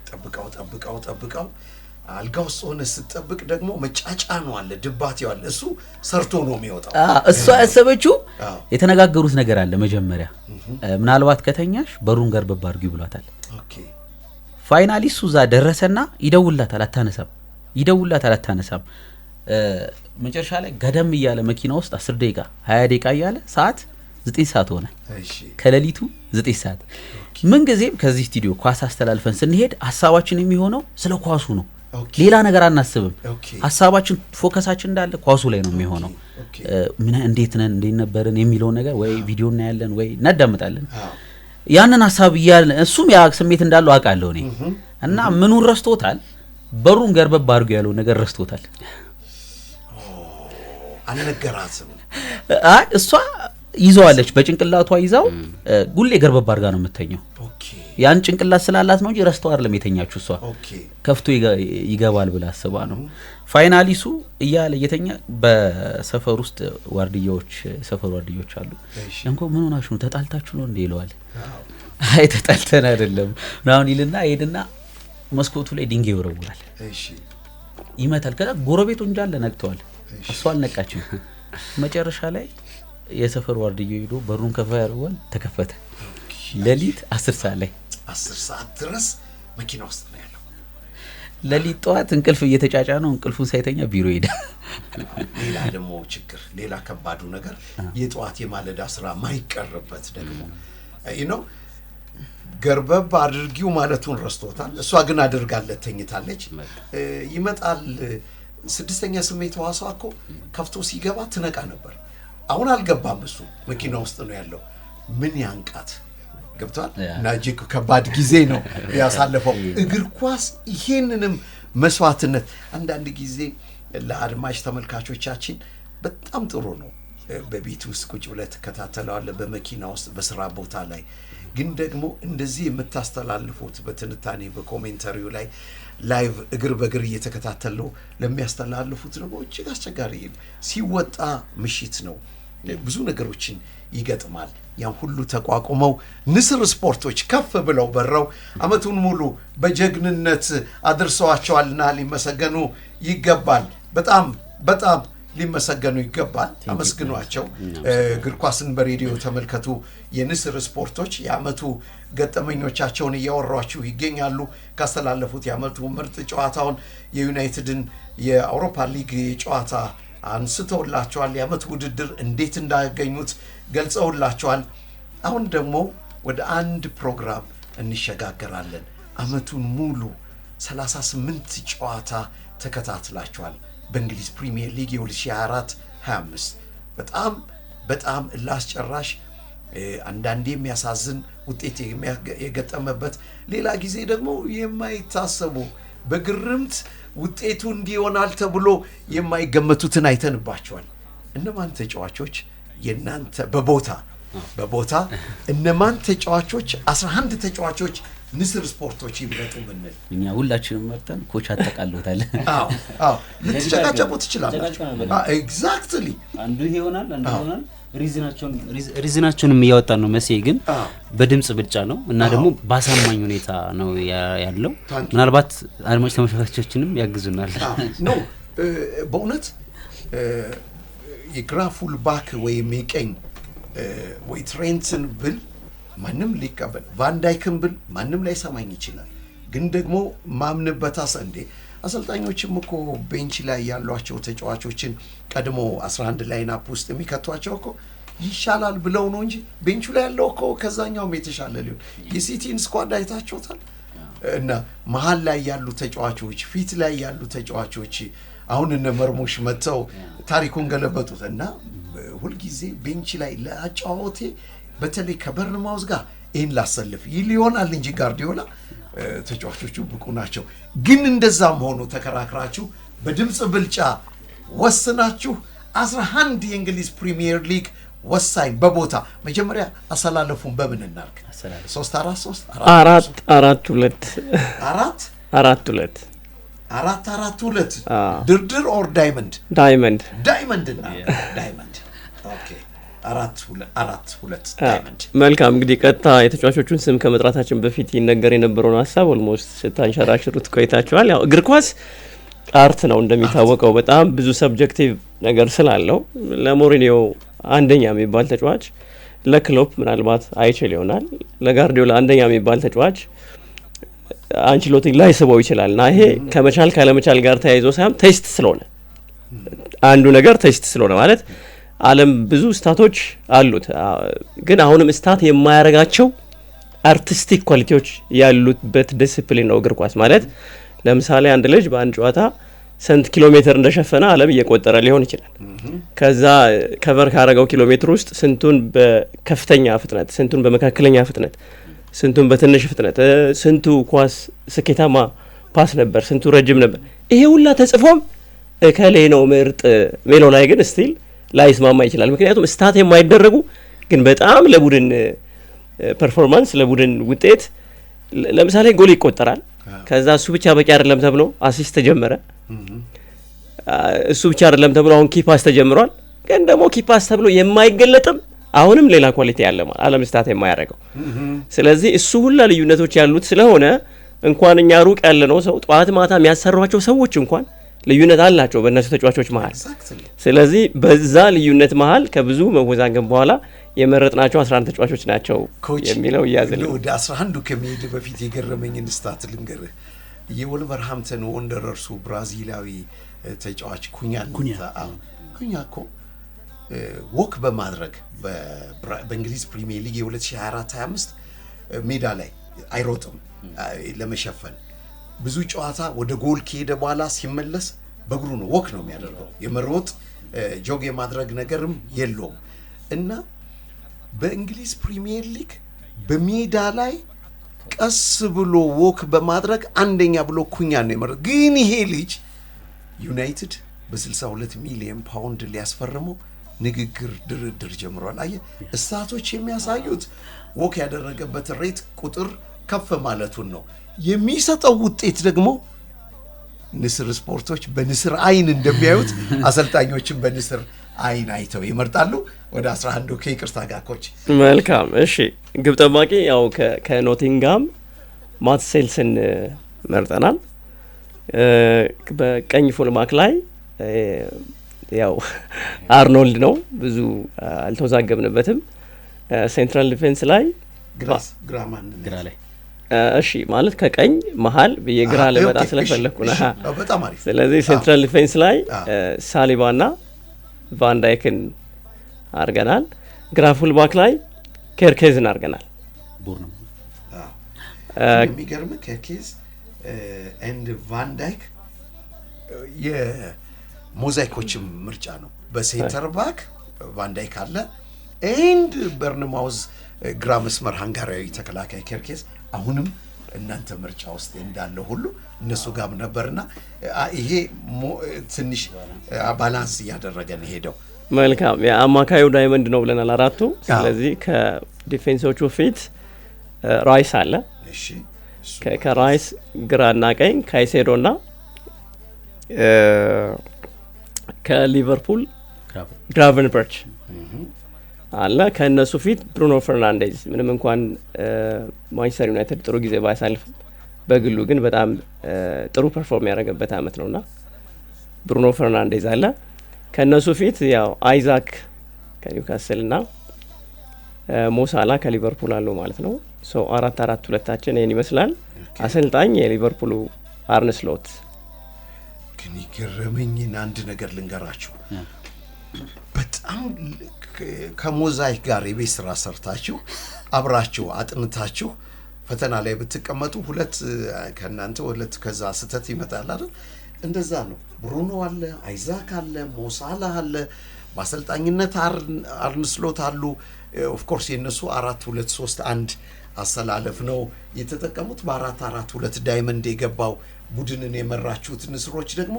ጠብቀው አልጋው ሆነ ስትጠብቅ ደግሞ መጫጫኑ አለ ድባቴው አለ እሱ ሰርቶ ነው የሚወጣው እሷ ያሰበችው የተነጋገሩት ነገር አለ መጀመሪያ ምናልባት ከተኛሽ በሩን ገርበብ አድርጊው ብሏታል ኦኬ ፋይናሊ እሱ ዛ ደረሰና ይደውላታል አታነሳም መጨረሻ ላይ ገደም ይያለ መኪና ውስጥ 10 ደቂቃ 20 ደቂቃ ይያለ ሰዓት 9 ሰዓት ሆነ ከሌሊቱ 9 ሰዓት ምን ጊዜም ከዚህ ስቱዲዮ ኳስ አስተላልፈን ስንሄድ ሐሳባችን የሚሆነው ስለ ኳሱ ነው ሌላ ነገር አናስብም ሐሳባችን ፎከሳችን እንዳለ ኳሱ ላይ ነው የሚሆነው ምን እንዴት ነበርን የሚለው ነገር ወይ ቪዲዮ እናያለን ወይ እናዳምጣለን ያንን ሐሳብ ይያል እሱም ያ ስሜት እንዳለው አቃለው እኔ እና ምኑን ረስቶታል በሩን ገርበብ አድርጎ ያለው ነገር ረስቶታል አይ እሷ ይዘዋለች በጭንቅላቷ ይዛው ጉሌ ገርበብ አድርጋ ነው የምትተኛው። ኦኬ ያን ጭንቅላት ስላላት ነው እንጂ ረስተው አይደለም የተኛችው እሷ። ኦኬ ከፍቶ ይገባል ብላ አስባ ነው። ፋይናሊሱ እያለ የተኛ በሰፈር ውስጥ ዋርድያዎች ሰፈር ዋርድያዎች አሉ። እንኮ ምን ሆናችሁ ነው ተጣልታችሁ ነው እንዴ ይለዋል። አይ ተጣልተን አይደለም ምናምን ይልና ሄድና መስኮቱ ላይ ድንጋይ ይወረውራል። እሺ ይመታል። ከዛ ጎረቤቱ እንዳለ ነቅተዋል። እሷ አልነቃችም። መጨረሻ ላይ የሰፈር ዋርድያ ሄዶ በሩን ከፋ ያደርጋል። ተከፈተ። ሌሊት 10 ሰዓት ላይ 10 ሰዓት ድረስ መኪና ውስጥ ነው ያለው። ሌሊት ጠዋት እንቅልፍ እየተጫጫ ነው። እንቅልፉን ሳይተኛ ቢሮ ሄደ። ሌላ ደግሞ ችግር ሌላ ከባዱ ነገር የጠዋት የማለዳ ስራ ማይቀርበት ደግሞ ነው ገርበብ አድርጊው ማለቱን ረስቶታል። እሷ ግን አድርጋለት ተኝታለች። ይመጣል 6ኛ ስሜት ዋሷ እኮ ከፍቶ ሲገባ ትነቃ ነበር። አሁን አልገባም። እሱ መኪና ውስጥ ነው ያለው። ምን ያንቃት ገብቷል። እና እጅግ ከባድ ጊዜ ነው ያሳለፈው እግር ኳስ። ይሄንንም መስዋዕትነት አንዳንድ ጊዜ ለአድማጭ ተመልካቾቻችን በጣም ጥሩ ነው። በቤት ውስጥ ቁጭ ብለህ ተከታተለዋለህ፣ በመኪና ውስጥ በስራ ቦታ ላይ ግን ደግሞ እንደዚህ የምታስተላልፉት በትንታኔ በኮሜንተሪው ላይ ላይቭ እግር በእግር እየተከታተሉ ለሚያስተላልፉት ደግሞ እጅግ አስቸጋሪ ሲወጣ ምሽት ነው። ብዙ ነገሮችን ይገጥማል። ያን ሁሉ ተቋቁመው ንስር ስፖርቶች ከፍ ብለው በረው አመቱን ሙሉ በጀግንነት አድርሰዋቸዋልና ሊመሰገኑ ይገባል። በጣም በጣም ሊመሰገኑ ይገባል። አመስግኗቸው። እግር ኳስን በሬዲዮ ተመልከቱ። የንስር ስፖርቶች የአመቱ ገጠመኞቻቸውን እያወሯችሁ ይገኛሉ። ካስተላለፉት የአመቱ ምርጥ ጨዋታውን የዩናይትድን የአውሮፓ ሊግ ጨዋታ አንስተውላቸዋል። የአመቱ ውድድር እንዴት እንዳገኙት ገልጸውላቸዋል። አሁን ደግሞ ወደ አንድ ፕሮግራም እንሸጋገራለን። አመቱን ሙሉ 38 ጨዋታ ተከታትላቸዋል። በእንግሊዝ ፕሪሚየር ሊግ የ2024-25 በጣም በጣም ላስጨራሽ አንዳንዴ የሚያሳዝን ውጤት የገጠመበት ሌላ ጊዜ ደግሞ የማይታሰቡ በግርምት ውጤቱ እንዲሆናል ተብሎ የማይገመቱትን አይተንባቸዋል። እነማን ተጫዋቾች የናንተ በቦታ እነማን ተጫዋቾች 11 ተጫዋቾች ንስር ስፖርቶች ይብረጡ ብንል እኛ ሁላችንም መርጠን ኮች አጠቃለውታል። አዎ ልትጨቃጨቁ ትችላላችሁ። ኤግዛክትሊ አንዱ ይሆናል አንዱ ይሆናል። ሪዝናቸውንም እያወጣን ነው። መሴ ግን በድምጽ ብልጫ ነው እና ደግሞ ባሳማኝ ሁኔታ ነው ያለው። ምናልባት አድማጭ ተመልካቾችንም ያግዙናል። ነው በእውነት የግራፉል ባክ ወይም የቀኝ ወይ ትሬንትን ብል ማንም ሊቀበል ቫንዳይክን ብል ማንም ላይ ሰማኝ ይችላል። ግን ደግሞ ማምንበት እንዴ አሰልጣኞችም እኮ ቤንች ላይ ያሏቸው ተጫዋቾችን ቀድሞ 11 ላይን አፕ ውስጥ የሚከቷቸው እኮ ይሻላል ብለው ነው እንጂ ቤንቹ ላይ ያለው እኮ ከዛኛውም የተሻለ ሊሆን የሲቲን ስኳድ አይታችሁታል። እና መሃል ላይ ያሉ ተጫዋቾች ፊት ላይ ያሉ ተጫዋቾች አሁን እነ መርሙሽ መተው ታሪኩን ገለበጡት። እና ሁልጊዜ ቤንች ላይ ለአጫዋወቴ በተለይ ከበርንማውዝ ጋር ይህን ላሰልፍ ይሆናል እንጂ ጋርዲዮላ ተጫዋቾቹ ብቁ ናቸው። ግን እንደዛም ሆኖ ተከራክራችሁ በድምጽ ብልጫ ወስናችሁ 11 የእንግሊዝ ፕሪሚየር ሊግ ወሳኝ በቦታ መጀመሪያ አሰላለፉን በምን እናርግ? 4-4-3 ድርድር ኦር ዳይመንድ ኦኬ 4-2 ዳይመንድ። መልካም እንግዲህ ቀጥታ የተጫዋቾቹን ስም ከመጥራታችን በፊት ይነገር የነበረውን ሀሳብ ኦልሞስት ስታንሸራሽሩት ቆይታችኋል። ያው እግር ኳስ አርት ነው እንደሚታወቀው፣ በጣም ብዙ ሰብጀክቲቭ ነገር ስላለው ለሞሪኒዮ አንደኛ የሚባል ተጫዋች ለክሎፕ ምናልባት አይችል ይሆናል። ለጋርዲዮላ አንደኛ የሚባል ተጫዋች አንችሎቲ ላይ ስበው ይችላል። እና ይሄ ከመቻል ካለመቻል ጋር ተያይዞ ሳይሆን ቴስት ስለሆነ አንዱ ነገር ቴስት ስለሆነ ማለት ዓለም ብዙ ስታቶች አሉት፣ ግን አሁንም ስታት የማያረጋቸው አርቲስቲክ ኳሊቲዎች ያሉበት ዲሲፕሊን ነው እግር ኳስ ማለት። ለምሳሌ አንድ ልጅ በአንድ ጨዋታ ስንት ኪሎ ሜትር እንደሸፈነ ዓለም እየቆጠረ ሊሆን ይችላል። ከዛ ከቨር ካረገው ኪሎ ሜትር ውስጥ ስንቱን በከፍተኛ ፍጥነት፣ ስንቱን በመካከለኛ ፍጥነት፣ ስንቱን በትንሽ ፍጥነት፣ ስንቱ ኳስ ስኬታማ ፓስ ነበር፣ ስንቱ ረጅም ነበር፣ ይሄ ሁላ ተጽፎም እከሌ ነው ምርጥ ሜሎ ላይ ግን ስቲል ላይስማማ ይችላል። ምክንያቱም ስታት የማይደረጉ ግን በጣም ለቡድን ፐርፎርማንስ ለቡድን ውጤት ለምሳሌ ጎል ይቆጠራል። ከዛ እሱ ብቻ በቂ አይደለም ተብሎ አሲስት ተጀመረ። እሱ ብቻ አይደለም ተብሎ አሁን ኪፓስ ተጀምሯል። ግን ደግሞ ኪፓስ ተብሎ የማይገለጥም አሁንም ሌላ ኳሊቲ ያለ ዓለም ስታት የማያደርገው። ስለዚህ እሱ ሁላ ልዩነቶች ያሉት ስለሆነ እንኳን እኛ ሩቅ ያለ ነው ሰው ጧት ማታ የሚያሰሯቸው ሰዎች እንኳን ልዩነት አላቸው በእነሱ ተጫዋቾች መሃል። ስለዚህ በዛ ልዩነት መሃል ከብዙ መወዛገብ በኋላ የመረጥናቸው 11 ተጫዋቾች ናቸው የሚለው ያዘለው። ወደ 11 ከመሄድ በፊት የገረመኝን ስታት ልንገርህ። የወልቨርሃምፕተን ወንደረርሱ ብራዚላዊ ተጫዋች ኩኛ እኮ ወክ በማድረግ በእንግሊዝ ፕሪሚየር ሊግ የ2024-25 ሜዳ ላይ አይሮጥም ለመሸፈን ብዙ ጨዋታ ወደ ጎል ከሄደ በኋላ ሲመለስ በእግሩ ነው ወክ ነው የሚያደርገው። የመሮጥ ጆግ የማድረግ ነገርም የለውም እና በእንግሊዝ ፕሪሚየር ሊግ በሜዳ ላይ ቀስ ብሎ ወክ በማድረግ አንደኛ ብሎ ኩኛ ነው የመረጠው። ግን ይሄ ልጅ ዩናይትድ በ62 ሚሊዮን ፓውንድ ሊያስፈርመው ንግግር ድርድር ጀምሯል። አየ ስታቶች የሚያሳዩት ወክ ያደረገበት ሬት ቁጥር ከፍ ማለቱን ነው። የሚሰጠው ውጤት ደግሞ ንስር ስፖርቶች በንስር አይን እንደሚያዩት አሰልጣኞችን በንስር አይን አይተው ይመርጣሉ። ወደ 11 ከይቅርታ ጋር ኮች መልካም። እሺ ግብ ጠባቂ ያው ከኖቲንጋም ማት ሴልስን መርጠናል። በቀኝ ፉልባክ ላይ ያው አርኖልድ ነው፣ ብዙ አልተወዛገብንበትም። ሴንትራል ዲፌንስ ላይ ግራ ላይ እሺ ማለት ከቀኝ መሃል በየግራ ለመጣ ስለፈለኩ ነው። በጣም አሪፍ። ስለዚህ ሴንትራል ዲፌንስ ላይ ሳሊባና ቫን ዳይክን አርገናል። ግራ ፉልባክ ላይ ኬርኬዝን አርገናል። ቡርኑ የሚገርም ኬርኬዝ ኤንድ ቫን ዳይክ የሞዛይኮችም ምርጫ ነው። በሴንተር ባክ ቫን ዳይክ አለ ኤንድ በርንማውዝ ግራ መስመር ሃንጋሪያዊ ተከላካይ ኬርኬዝ አሁንም እናንተ ምርጫ ውስጥ እንዳለ ሁሉ እነሱ ጋር ነበርና ይሄ ትንሽ ባላንስ እያደረገን ሄደው። መልካም የአማካዩ ዳይመንድ ነው ብለናል አራቱ። ስለዚህ ከዲፌንሶቹ ፊት ራይስ አለ። እሺ ከራይስ ግራና ቀኝ ካይሴዶና ከሊቨርፑል ግራቨንበርች አለ። ከነሱ ፊት ብሩኖ ፈርናንዴዝ ምንም እንኳን ማንቸስተር ዩናይትድ ጥሩ ጊዜ ባያሳልፍም በግሉ ግን በጣም ጥሩ ፐርፎርም ያደረገበት አመት ነውና ብሩኖ ፈርናንዴዝ አለ። ከነሱ ፊት ያው አይዛክ ከኒውካስልና ሞሳላ ከሊቨርፑል አሉ ማለት ነው። ሶ 4-4-2 ይሄን ይመስላል። አሰልጣኝ የሊቨርፑሉ አርነ ስሎት። ግን ይገርመኝና አንድ ነገር ልንገራችሁ። በጣም ከሞዛይክ ጋር የቤት ስራ ሰርታችሁ አብራችሁ አጥንታችሁ ፈተና ላይ ብትቀመጡ ሁለት ከናንተ ሁለት ከዛ ስተት ይመጣል አይደል? እንደዛ ነው። ብሩኖ አለ፣ አይዛክ አለ፣ ሞሳላ አለ፣ በአሰልጣኝነት አርነ ስሎት አሉ። ኦፍ ኮርስ የነሱ 4-2-3-1 አሰላለፍ ነው የተጠቀሙት። በ4-4-2 ዳይመንድ የገባው ቡድንን የመራችሁት ንስሮች ደግሞ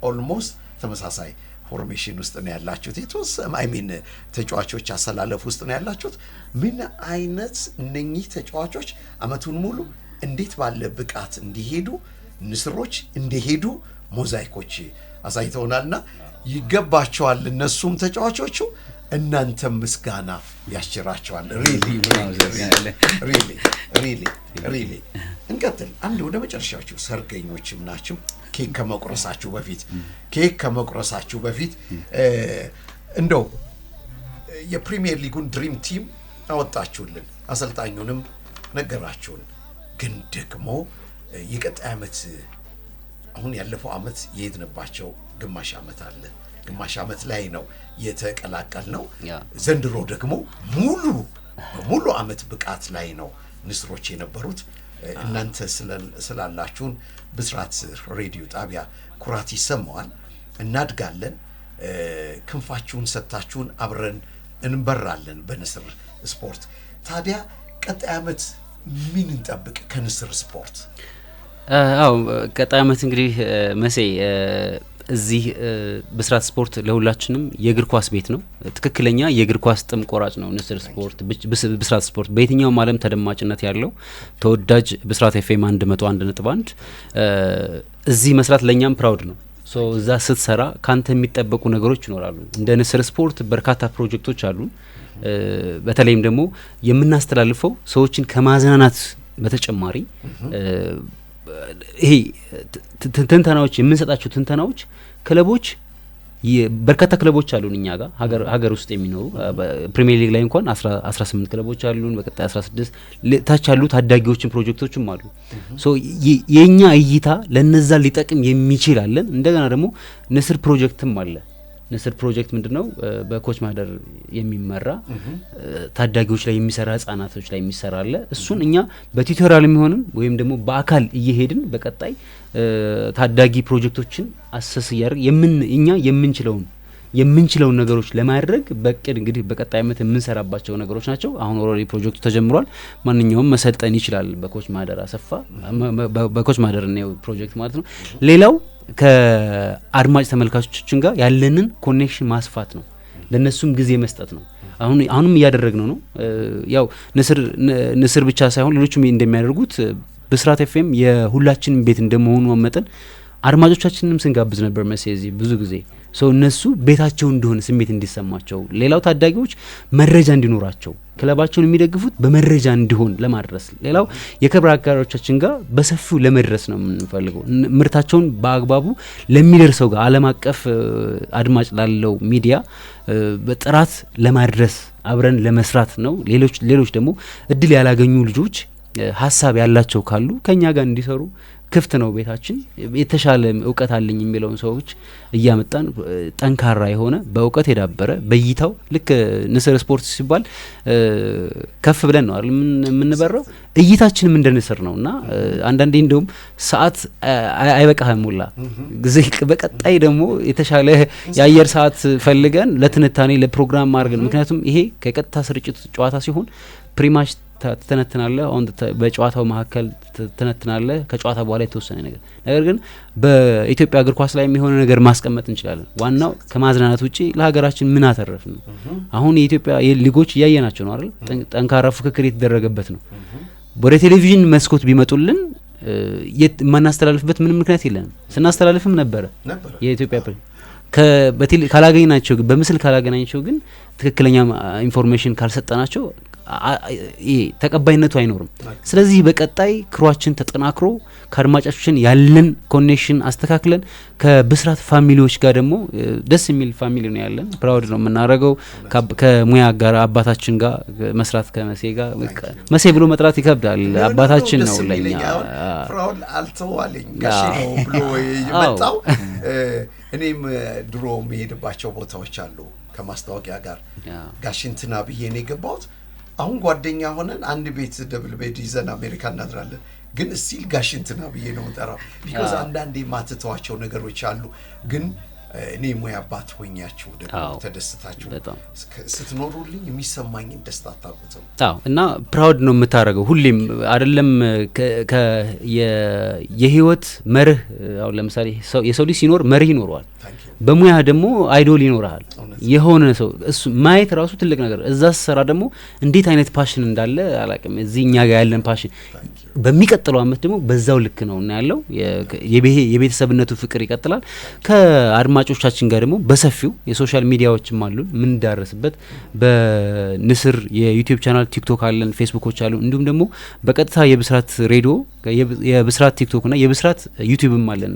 ኦልሞስት ተመሳሳይ ፎርሜሽን ውስጥ ነው ያላችሁት። የተወሰነ ተጫዋቾች አሰላለፍ ውስጥ ነው ያላችሁት። ምን አይነት እነኚህ ተጫዋቾች አመቱን ሙሉ እንዴት ባለ ብቃት እንዲሄዱ ንስሮች እንዲሄዱ ሞዛይኮች አሳይተውናልና ይገባቸዋል። እነሱም ተጫዋቾቹ እናንተም ምስጋና ያስችራቸዋል። ሪሊ እንቀጥል። አንድ ወደ መጨረሻችሁ ሰርገኞችም ናችሁ። ኬክ ከመቁረሳችሁ በፊት እንደው የፕሪሚየር ሊጉን ድሪም ቲም አወጣችሁልን፣ አሰልጣኙንም ነገራችሁን። ግን ደግሞ የቀጣይ አመት አሁን ያለፈው አመት የሄድንባቸው ግማሽ አመት አለ። ግማሽ አመት ላይ ነው የተቀላቀል ነው። ዘንድሮ ደግሞ ሙሉ አመት ብቃት ላይ ነው ንስሮች የነበሩት። እናንተ ስላላችሁን ብስራት ሬዲዮ ጣቢያ ኩራት ይሰማዋል። እናድጋለን። ክንፋችሁን ሰጥታችሁን አብረን እንበራለን በንስር ስፖርት። ታዲያ ቀጣይ አመት ምን እንጠብቅ ከንስር ስፖርት? ቀጣይ አመት እንግዲህ መሴ እዚህ ብስራት ስፖርት ለሁላችንም የእግር ኳስ ቤት ነው። ትክክለኛ የእግር ኳስ ጥም ቆራጭ ነው ንስር ስፖርት። ብስራት ስፖርት በየትኛውም ዓለም ተደማጭነት ያለው ተወዳጅ ብስራት ኤፍኤም 101.1 እዚህ መስራት ለኛም ፕራውድ ነው። ሶ እዛ ስትሰራ ካንተ የሚጠበቁ ነገሮች ይኖራሉ። እንደ ንስር ስፖርት በርካታ ፕሮጀክቶች አሉ። በተለይም ደግሞ የምናስተላልፈው ሰዎችን ከማዝናናት በተጨማሪ ይሄ ትንተናዎች የምንሰጣቸው ትንተናዎች ክለቦች በርካታ ክለቦች አሉን እኛ ጋር ሀገር ውስጥ የሚኖሩ ፕሪሚየር ሊግ ላይ እንኳን 18 ክለቦች አሉን። በቀጣይ 16 ታች ያሉ ታዳጊዎችን ፕሮጀክቶችም አሉ። ሶ የኛ እይታ ለነዛ ሊጠቅም የሚችል አለን። እንደገና ደግሞ ንስር ፕሮጀክትም አለ። ንስር ፕሮጀክት ምንድነው? በኮች ማህደር የሚመራ ታዳጊዎች ላይ የሚሰራ ህጻናቶች ላይ የሚሰራ አለ። እሱን እኛ በቲዩቶሪያል የሚሆንም ወይም ደግሞ በአካል እየሄድን በቀጣይ ታዳጊ ፕሮጀክቶችን አሰስ ያደርግ እኛ የምንችለውን ነገሮች ለማድረግ በቅድ እንግዲህ በቀጣይ አመት የምንሰራባቸው ነገሮች ናቸው። አሁን ኦልሬዲ ፕሮጀክቱ ተጀምሯል። ማንኛውም መሰልጠን ይችላል። በኮች ማህደር አሰፋ በኮች ማህደር ነው ፕሮጀክት ማለት ነው። ሌላው ከአድማጭ ተመልካቾችን ጋር ያለንን ኮኔክሽን ማስፋት ነው። ለነሱም ጊዜ መስጠት ነው። አሁንም እያደረግነው ነው። ያው ንስር ብቻ ሳይሆን ሌሎችም እንደሚያደርጉት ብስራት ኤፍኤም የሁላችንም ቤት እንደመሆኑ መጠን አድማጮቻችንንም ስንጋብዝ ነበር መሰለኝ ብዙ ጊዜ ሰው እነሱ ቤታቸው እንደሆነ ስሜት እንዲሰማቸው፣ ሌላው ታዳጊዎች መረጃ እንዲኖራቸው ክለባቸውን የሚደግፉት በመረጃ እንዲሆን ለማድረስ፣ ሌላው የክብር አጋሮቻችን ጋር በሰፊው ለመድረስ ነው የምንፈልገው። ምርታቸውን በአግባቡ ለሚደርሰው ጋር ዓለም አቀፍ አድማጭ ላለው ሚዲያ በጥራት ለማድረስ አብረን ለመስራት ነው። ሌሎች ደግሞ እድል ያላገኙ ልጆች ሀሳብ ያላቸው ካሉ ከኛ ጋር እንዲሰሩ ክፍት ነው ቤታችን። የተሻለ እውቀት አለኝ የሚለውን ሰዎች እያመጣን ጠንካራ የሆነ በእውቀት የዳበረ በእይታው ልክ ንስር ስፖርት ሲባል ከፍ ብለን ነው አይደል የምንበረው። እይታችንም እንደ ንስር ነውና አንዳንዴ እንደውም ሰዓት አይበቃህም ሙላ ጊዜ በቀጣይ ደግሞ የተሻለ የአየር ሰዓት ፈልገን ለትንታኔ ለፕሮግራም አድርገን፣ ምክንያቱም ይሄ ከቀጥታ ስርጭት ጨዋታ ሲሆን ፕሪማች ተነትናለህ አሁን በጨዋታው መካከል ተነትናለህ ከጨዋታ በኋላ የተወሰነ ነገር ግን በኢትዮጵያ እግር ኳስ ላይ የሚሆነ ነገር ማስቀመጥ እንችላለን። ዋናው ከማዝናናት ውጪ ለሀገራችን ምን አተረፍን ነው። አሁን የኢትዮጵያ ሊጎች እያየናቸው ነው አይደል? ጠንካራ ፉክክር የተደረገበት ነው። ወደ ቴሌቪዥን መስኮት ቢመጡልን የማናስተላልፍበት ምንም ምክንያት የለንም። ስናስተላልፍም ነበረ የኢትዮጵያ ካላገኘናቸው በምስል ካላገኘናቸው ግን ትክክለኛ ኢንፎርሜሽን ካልሰጠናቸው ተቀባይነቱ አይኖርም። ስለዚህ በቀጣይ ክሯችን ተጠናክሮ ከአድማጫችን ያለን ኮኔክሽን አስተካክለን ከብስራት ፋሚሊዎች ጋር ደግሞ ደስ የሚል ፋሚሊ ነው ያለን። ፕራውድ ነው የምናደርገው ከሙያ ጋር አባታችን ጋር መስራት ከመሴ ጋር መሴ ብሎ መጥራት ይከብዳል። አባታችን ነው ለኛ ፕራውድ አልተዋለኝ ጋሽ ነው ብሎ የመጣው። እኔም ድሮ የሚሄድባቸው ቦታዎች አሉ ከማስታወቂያ ጋር ጋሽንትና ብዬ ነው የገባሁት። አሁን ጓደኛ ሆነን አንድ ቤት ደብል ቤድ ይዘን አሜሪካ እናድራለን። ግን እስቲል ጋሽንትና ብዬ ነው የምጠራው። ቢኮዝ አንዳንዴ ማትተዋቸው ነገሮች አሉ። ግን እኔ ሙያ አባት ሆኛችሁ ደግሞ ተደስታችሁ ስትኖሩልኝ የሚሰማኝን ደስታ አታውቁትም። እና ፕራውድ ነው የምታደርገው ሁሌም አይደለም። የህይወት መርህ አሁን ለምሳሌ የሰው ልጅ ሲኖር መርህ ይኖረዋል። በሙያ ደግሞ አይዶል ይኖራል የሆነ ሰው እሱ ማየት ራሱ ትልቅ ነገር። እዛ ሰራ ደግሞ እንዴት አይነት ፓሽን እንዳለ አላውቅም። እዚህኛ ጋር ያለን ፓሽን በሚቀጥለው አመት ደግሞ በዛው ልክ ነው እና ያለው የቤተሰብነቱ ፍቅር ይቀጥላል። ከአድማጮቻችን ጋር ደግሞ በሰፊው የሶሻል ሚዲያዎችም አሉ ምን ዳረስበት በንስር የዩቲዩብ ቻናል፣ ቲክቶክ አለን፣ ፌስቡኮች አሉ። እንዲሁም ደግሞ በቀጥታ የብስራት ሬዲዮ የብስራት ቲክቶክ እና የብስራት ዩቲዩብም አለን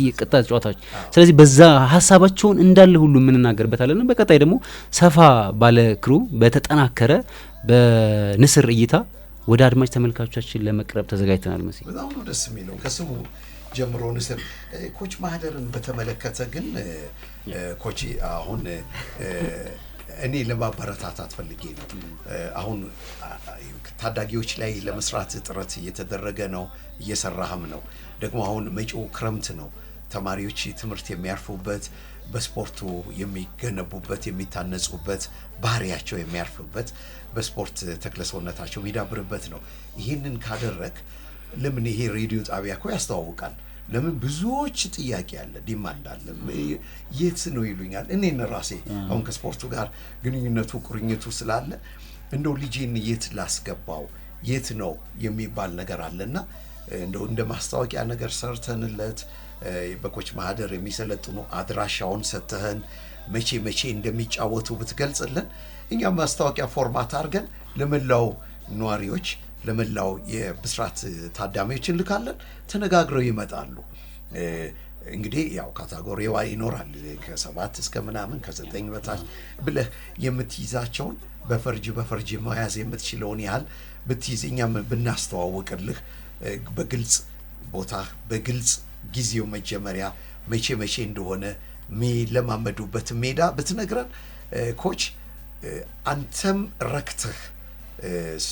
የቀጥታ ጨዋታዎች። ስለዚህ በዛ ሀሳባቸውን እንዳለ ሁሉ የምንናገርበታለን። በቀጣይ ደግሞ ሰፋ ባለ ክሩ በተጠናከረ በንስር እይታ ወደ አድማጭ ተመልካቾቻችን ለመቅረብ ተዘጋጅተናል። መሲ በጣም ነው ደስ የሚለው ከስሙ ጀምሮ ንስር። ኮች ማህደርን በተመለከተ ግን ኮች አሁን እኔ ለማበረታታት ፈልጌ ነው። አሁን ታዳጊዎች ላይ ለመስራት ጥረት እየተደረገ ነው፣ እየሰራህም ነው። ደግሞ አሁን መጪው ክረምት ነው። ተማሪዎች ትምህርት የሚያርፉበት በስፖርቱ የሚገነቡበት የሚታነጹበት ባህሪያቸው የሚያርፍበት በስፖርት ተክለሰውነታቸው የሚዳብርበት ነው። ይህንን ካደረክ ለምን ይሄ ሬዲዮ ጣቢያ እኮ ያስተዋውቃል። ለምን ብዙዎች ጥያቄ አለ ዲማንድ አለ የት ነው ይሉኛል እኔን ራሴ አሁን ከስፖርቱ ጋር ግንኙነቱ ቁርኝቱ ስላለ እንደው ልጄን የት ላስገባው የት ነው የሚባል ነገር አለና እንደው እንደ ማስታወቂያ ነገር ሰርተንለት በኮች ማህደር የሚሰለጥኑ አድራሻውን ሰተህን መቼ እንደሚጫወቱ ብትገልጽልን እኛ ማስታወቂያ ፎርማት አድርገን ለመላው ኗሪዎች ለመላው የብስራት ታዳሚዎች እንልካለን ተነጋግረው ይመጣሉ እንግዲህ ያው ካታጎሪዋ ይኖራል ከ7 እስከ ምናምን ከ9 በታች ብለህ የምትይዛቸውን በፈርጅ መያዝ የምትችለውን ያህል በትይዝኛም ብናስተዋውቅልህ በግልጽ ቦታ በግልጽ ጊዜው መጀመሪያ መቼ እንደሆነ ለማመዱበት ሜዳ በትነግረን ኮች አንተም ረክተህ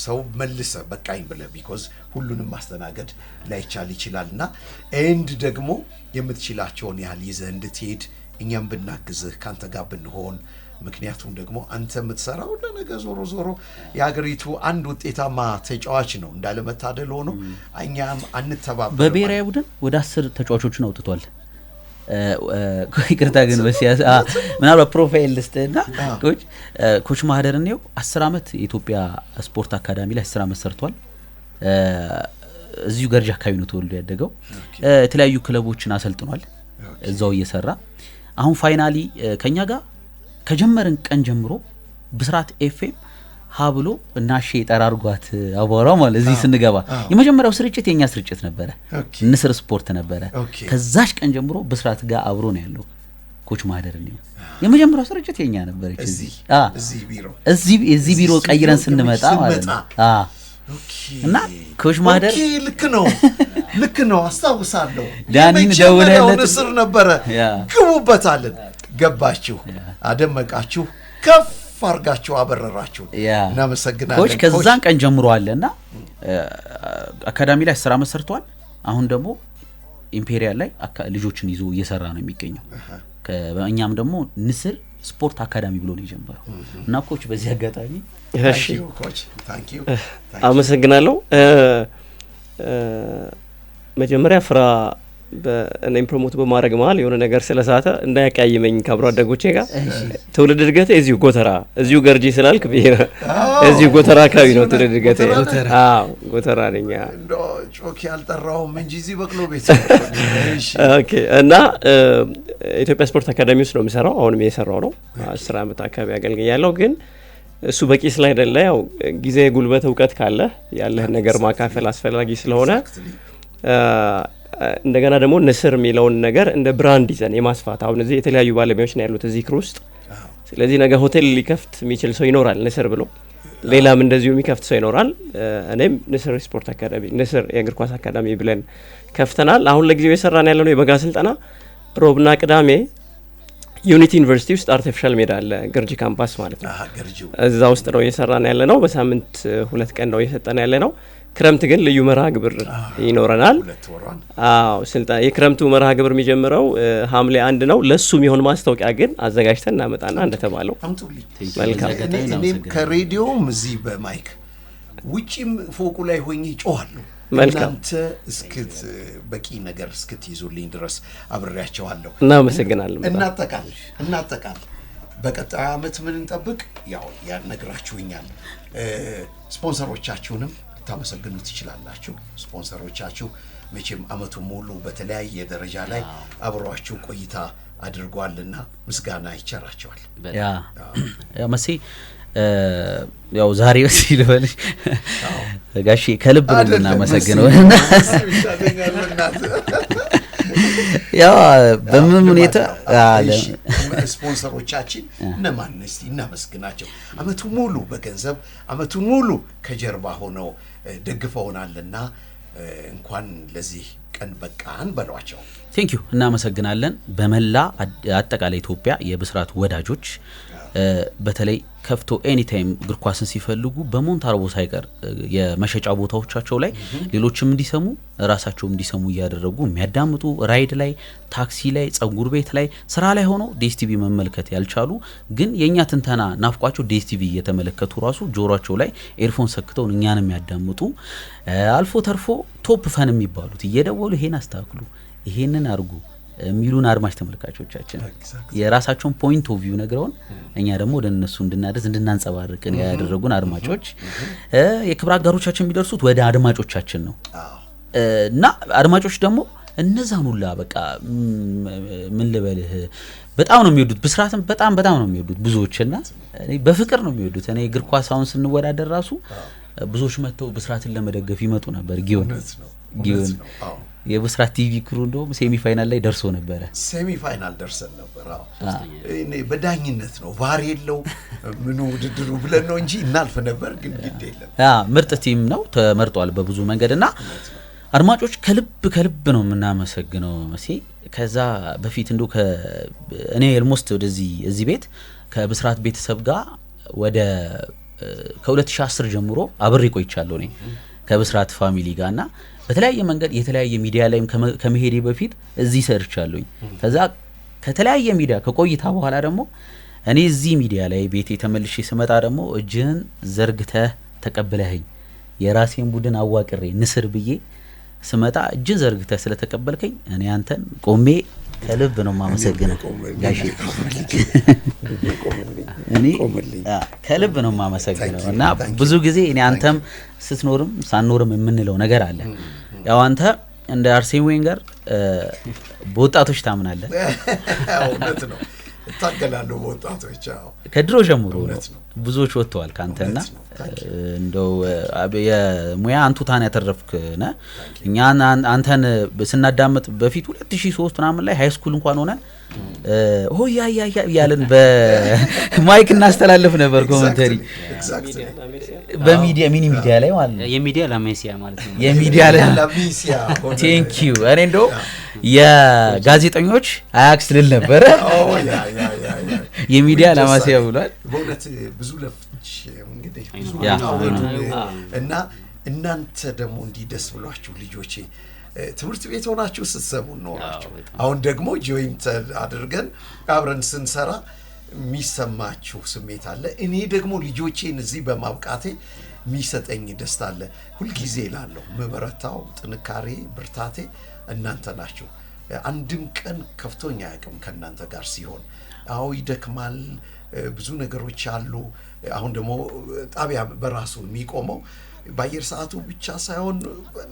ሰው መልሰ በቃኝ ብለ because ሁሉንም ማስተናገድ ላይቻል ይችላልና ኤንድ ደግሞ የምትችላቸውን ያህል ይዘህ እንድትሄድ እኛም ብናግዝህ ካንተ ጋር ብንሆን ምክንያቱም ደግሞ አንተ የምትሰራው ለነገ ዞሮ ያገሪቱ አንድ ውጤታማ ተጫዋች ነው እንዳለ መታደል ሆኖ እኛም አንተባበረ በብሔራዊ ቡድን ወደ 10 ተጫዋቾችን አውጥቷል ይቅርታ ግን በሲያሳ ምናልባት ፕሮፋይል ልስጥና ኮች ማህደር ነው 10 አመት የኢትዮጵያ ስፖርት አካዳሚ ላይ 10 አመት ሰርቷል እዚሁ ገርጃ አካባቢ ነው ተወልዶ ያደገው የተለያዩ ክለቦችን አሰልጥኗል እዛው እየሰራ አሁን ፋይናሊ ከኛ ጋር ከጀመረን ቀን ጀምሮ ብስራት ኤፍኤም ሀብሎ እናሺ ጠራርጓት አባራው ማለት እዚህ ስንገባ የመጀመሪያው ስርጭት የኛ ስርጭት ነበረ ንስር ስፖርት ነበረ ከዛሽ ቀን ጀምሮ ብስራት ጋር አብሮ ነው ያለው ኮች ማህደር ነው የመጀመሪያው ስርጭት የኛ ነበር እዚህ ቢሮ ቀይረን ስንመጣ ማለት ነው እና ኮች ማህደር ልክ ነው አስተውሳለሁ ዳኒን ደውለለት ንስር ነበረ ግቡበታለን ገባችሁ አደመቃችሁ ከፍ ፋርጋችሁ አበረራችሁ እና መሰግናለን ኮች ከዛን ቀን ጀምሮ አለና አካዳሚ ላይ 10 አመት ሰርቷል አሁን ደግሞ ኢምፔሪያል ላይ ልጆችን ይዞ እየሰራ ነው የሚገኘው ከእኛም ደግሞ ንስር ስፖርት አካዳሚ ብሎ ነው የጀመረው እና ኮች በዚህ አጋጣሚ እሺ ኮች ታንክ ዩ አመሰግናለሁ መጀመሪያ ፍራ በእኔም ፕሮሞት በማድረግ ማለት የሆነ ነገር ስለሳተ እንዳያቀያይመኝ ካብሮ አደጎቼ ጋር ትውልድ እድገቴ እዚሁ ጎተራ እዚሁ ገርጂ ስላልክ እዚሁ ጎተራ አካባቢ ነው ትውልድ እድገቴ ጎተራ ነኝ ጮክ ያልጠራውም እንጂ እዚህ በቅሎ ቤት ኦኬ እና ኢትዮጵያ ስፖርት አካዳሚ ውስጥ ነው የምሰራው አሁንም እየሰራው ነው 10 አመት አካባቢ አገልግያለሁ ግን እሱ በቂ ስላይደለ ያው ጊዜ ጉልበት ዕውቀት ካለ ያለህ ነገር ማካፈል አስፈላጊ ስለሆነ እንደገና ደግሞ ንስር የሚለውን ነገር እንደ ብራንድ ይዘን የማስፋት አሁን እዚህ የተለያዩ ባለሙያዎች ነው ያሉት እዚህ ክሩስት ስለዚህ ነገ ሆቴል ሊከፍት የሚችል ሰው ይኖራል ንስር ብሎ ሌላም እንደዚሁ የሚከፍት ሰው ይኖራል እኔም ንስር ስፖርት አካዳሚ ንስር የእግር ኳስ አካዳሚ ብለን ከፍተናል አሁን ለጊዜው የሰራን ያለነው የበጋ ስልጠና ሮብና ቅዳሜ ዩኒቲ ዩኒቨርሲቲ ውስጥ አርቲፊሻል ሜዳ አለ ገርጂ ካምፓስ ማለት ነው እዛ ውስጥ ነው የሰራን ያለነው በሳምንት 2 ቀን ነው የሰጠን ያለነው ክረምት ግን ልዩ መርሃ ግብር ይኖረናል ስልጣን የክረምቱ መርሃ ግብር የሚጀምረው ሐምሌ 1 ነው ለሱ የሚሆን ማስታወቂያ ግን አዘጋጅተን እናመጣና እንደተባለው መልካም እኔም ከሬዲዮም እዚህ በማይክ ውጪም ፎቁ ላይ ሆኜ ጮሃለሁ እናንተ እስክት በቂ ነገር እስክትይዙልኝ ድረስ አብሬያቸዋለሁ እናመሰግናለን እናጠቃል በቀጣይ አመት ምን እንጠብቅ ያው ያነግራችሁኛል ስፖንሰሮቻችሁንም ታመሰግኑት ይችላልላችሁ ስፖንሰሮቻችሁ መቼም አመቱ ሙሉ በተለያየ ደረጃ ላይ አብሯችሁ ቆይታ አድርጓልና ምስጋና ይቸራቸዋል ያ መሲ ያው ዛሬ ሲልበልሽ ጋሺ ከልብ ነው እናመሰግነው ያው በምን ሁኔታ ስፖንሰሮቻችን እነማን እስቲ እናመስግናቸው አመቱ ሙሉ በገንዘብ አመቱ ሙሉ ከጀርባ ሆነው ደግፈውናልና እንኳን ለዚህ ቀን በቃን በሏቸው ቴንክ ዩ እናመሰግናለን በመላ አጠቃላይ ኢትዮጵያ የብስራት ወዳጆች በተለይ ከፍቶ ኤኒ ታይም እግር ኳስን ሲፈልጉ በሞንታርቦ ሳይቀር የመሸጫ ቦታዎቻቸው ላይ ሌሎችም እንዲሰሙ ራሳቸውም እንዲሰሙ ያደረጉ የሚያዳምጡ ራይድ ላይ ታክሲ ላይ ጸጉር ቤት ላይ ስራ ላይ ሆኖ ዲኤስቲቪ መመልከት ያልቻሉ ግን የኛ ትንተና ናፍቋቸው ዲኤስቲቪ እየተመለከቱ ራሱ ጆሮአቸው ላይ ኤርፎን ሰክተው እኛንም ያዳምጡ አልፎ ተርፎ ቶፕ ፈን የሚባሉት እየደወሉ ይሄን አስተካክሉ ይሄንን አርጉ የሚሉን አድማጭ ተመልካቾቻችን የራሳቸውን ፖይንት ኦፍ ቪው ነግረውን እኛ ደግሞ ወደ እነሱ እንድናደርስ እንድናንጸባርቅ ያደረጉን አድማጮች የክብር አጋሮቻችን የሚደርሱት ወደ አድማጮቻችን ነው እና አድማጮች ደግሞ እነዛን ሁላ በቃ ምን ልበልህ በጣም ነው የሚወዱት ብስራትን በጣም ነው የሚወዱት ብዙዎችና እኔ በፍቅር ነው የሚወዱት እኔ እግር ኳስ አሁን ስንወዳደር ራሱ ብዙዎች መጥተው ብስራትን ለመደገፍ ይመጡ ነበር ጊዮን የብስራት ቲቪ ክሩ እንደውም ሴሚ ፋይናል ላይ ደርሶ ነበር ሴሚ ፋይናል ደርሰን ነበር እኔ በዳኝነት ነው ቫር የለው ምን ውድድሩ ብለን ነው እንጂ እናልፍ ነበር ግን ግድ የለም ምርጥ ቲም ነው ተመርጧል በብዙ መንገድና አድማጮች ከልብ ነው የምናመሰግነው መሲ ከዛ በፊት እንደው እኔ almost ወደዚህ እዚህ ቤት ከብስራት ቤተሰብ ጋር ወደ ከ2010 ጀምሮ አብሬ ቆይቻለሁ እኔ ከብስራት ፋሚሊ ጋርና በተለያየ መንገድ የተለያየ ሚዲያ ላይም ከመሄዴ በፊት እዚህ ሰርቻለሁኝ ከዛ ከተለያየ ሚዲያ ከቆይታ በኋላ ደግሞ እኔ እዚህ ሚዲያ ላይ ቤቴ ተመልሼ ስመጣ ደግሞ እጅን ዘርግተህ ተቀበለኸኝ የራሴን ቡድን አዋቅሬ ንስር ብዬ ስመጣ እጅን ዘርግተህ ስለተቀበልከኝ እኔ አንተን ቆሜ ከልብ ነው ማመሰግነው ጋሼ እኔ ከልብ ነው ማመሰግነው እና ብዙ ጊዜ እኔ አንተም ስትኖርም ሳንኖርም የምንለው ነገር አለ ያው አንተ እንደ አርሴን ዌንገር በወጣቶች ታምናለህ እውነት ነው ታገላለሁ በወጣቶች ከድሮ ጀምሮ ብዙዎች ወጥተዋል ካንተና እንደው የሙያ አንቱታን ያተረፍክና እኛ አንተን ስናዳምጥ በፊት 2003 ምናምን ላይ ሃይ ስኩል እንኳን ሆነን ሆያ ያለን በማይክ እናስተላልፍ ነበር ኮሜንተሪ በሚዲያ ሚኒ ሚዲያ ላይ ማለት ነው የሚዲያ ላሜሲያ ማለት ነው የሚዲያ ላሜሲያ ቴንክ ዩ እኔ እንደው የጋዜጠኞች አያክስ ልል ነበር የሚዲያ ላማሲያ ብሏል በእውነት ብዙ ለፍች እንግዲህ ብዙ እና እናንተ ደግሞ እንዲደስ ብሏችሁ ልጆቼ ትምህርት ቤት ሆናችሁ ስትሰሙ ነው አሁን ደግሞ ጆይንት አድርገን አብረን ስንሰራ የሚሰማችሁ ስሜት አለ እኔ ደግሞ ልጆቼን እዚህ በማብቃቴ የሚሰጠኝ ደስታ አለ ሁሉ ጊዜ እላለሁ መበረታው ጥንካሬ ብርታቴ እናንተ ናችሁ አንድም ቀን ከፍቶኛ ያቀም ከናንተ ጋር ሲሆን አው ይደክማል ብዙ ነገሮች አሉ አሁን ደግሞ ጣቢያ በራሱ የሚቆመው ባየር ሰዓቱ ብቻ ሳይሆን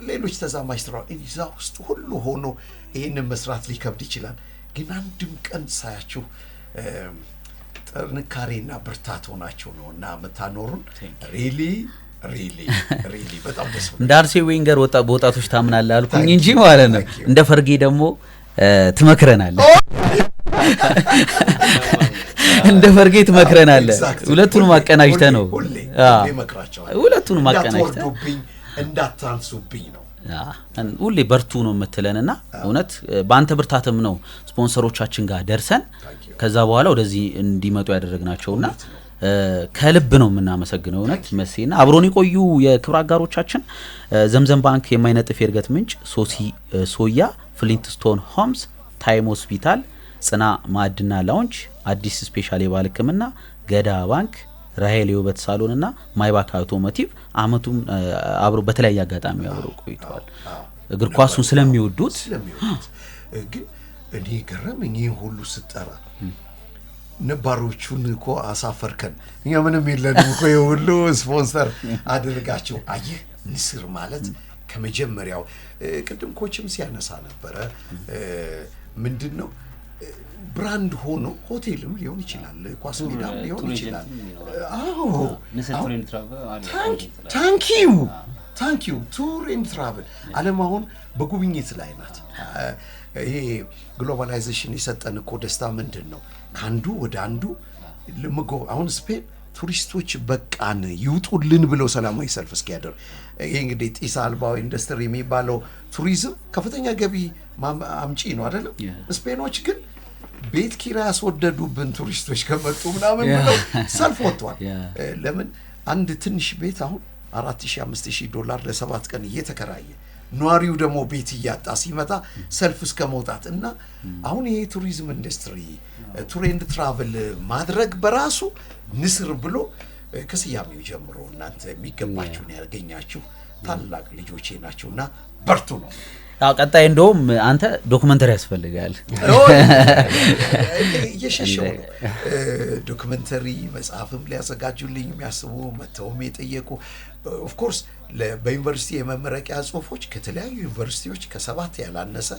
ሌሎች ተዛማጅ ስራ እዛ ውስጥ ሁሉ ሆኖ ይሄንን መስራት ሊከብድ ይችላል ግን አንድም ቀን ሳያችሁ ጥንካሬና ብርታት ሆናችሁ ነውና መታኖሩን ሪሊ በጣም ደስ ብሎኛል እንዳርሴ ዌንገር በወጣቶች ታምናለህ አልኩኝ እንጂ ማለት ነው እንደ ፈርጌ ደግሞ ትመክረናለህ እንደ ፈርጌ ትመክረናለህ ሁለቱንም አቀናጅተህ ነው ሁለቱንም አቀናጅተህ እንዳታንሱብኝ ነው ሁሌ በርቱ ነው የምትለንና እውነት በአንተ ብርታትም ነው ስፖንሰሮቻችን ጋር ደርሰን ከዛ በኋላ ወደዚህ እንዲመጡ ያደረግናቸውና ከልብ ነው የምናመሰግነው እውነት መሲና አብሮን የቆዩ የክብር አጋሮቻችን ዘምዘም ባንክ የማይነጥፍ የርገት ምንጭ ሶያ ፍሊንትስቶን ሆምስ ታይም ሆስፒታል ጽና ማዕድና ላውንጅ አዲስ ስፔሻል የባህል ሕክምና ገዳ ባንክ ራሄል የውበት ሳሎንና ማይባክ አውቶሞቲቭ አመቱም አብሮ በተለያየ አጋጣሚ አብሮ ቆይተዋል እግር ኳሱን ስለሚወዱት ግን እኔ ገረመኝ ሁሉ ስጠራ ነባሮቹን እኮ አሳፈርከን እኛ ምንም የለንም እኮ የሁሉ ስፖንሰር አድርጋችሁ አየህ ንስር ማለት ከመጀመሪያው ቅድም ኮችም ሲያነሳ ነበረ ምንድነው ብራንድ ሆኖ ሆቴልም ሊሆን ይችላል ኳስ ሜዳም ሊሆን ይችላል አዎ ታንክ ዩ ቱር ኤንድ ትራቨል ዓለም አሁን በጉብኝት ላይ ናት ይሄ ግሎባላይዜሽን የሰጠን እኮ ደስታ ምንድነው ካንዱ ወደ አንዱ አሁን ስፔን ቱሪስቶች በቃን ይውጡልን ብለው ሰላማዊ ሰልፍ እስኪያደር ይሄ እንግዲህ ጢስ አልባው ኢንዱስትሪ የሚባለው ቱሪዝም ከፍተኛ ገቢ አምጪ ነው አይደል ስፔኖች ግን ቤት ኪራይ ያስወደዱብን ቱሪስቶች ከመጡ ምናምን ብለው ሰልፍ ወጥቷል ለምን አንድ ትንሽ ቤት አሁን $4,000-5,000 ለ7 ቀን እየተከራየ ኗሪው ደግሞ ቤት እያጣ ሲመጣ ሰልፍ እስከ መውጣት እና አሁን ይሄ ቱሪዝም ኢንዱስትሪ ቱር ኤንድ ትራቨል ማድረግ በራሱ ንስር ብሎ ከስያሜው ጀምሮ እናንተ የሚገባችሁን ያገኛችሁ ታላቅ ልጆቼ ናችሁና በርቱ ነው አው ቀጣይ እንደውም አንተ ዶክመንተሪ ያስፈልጋል እየሸሸው ዶክመንተሪ መጽሐፍም ሊያዘጋጁልኝ የሚያስቡ መተውም የጠየቁ ኦፍ ኮርስ በዩኒቨርሲቲ የመመረቂያ ጽሁፎች ከተለያዩ ዩኒቨርሲቲዎች ከ7 ያላነሰ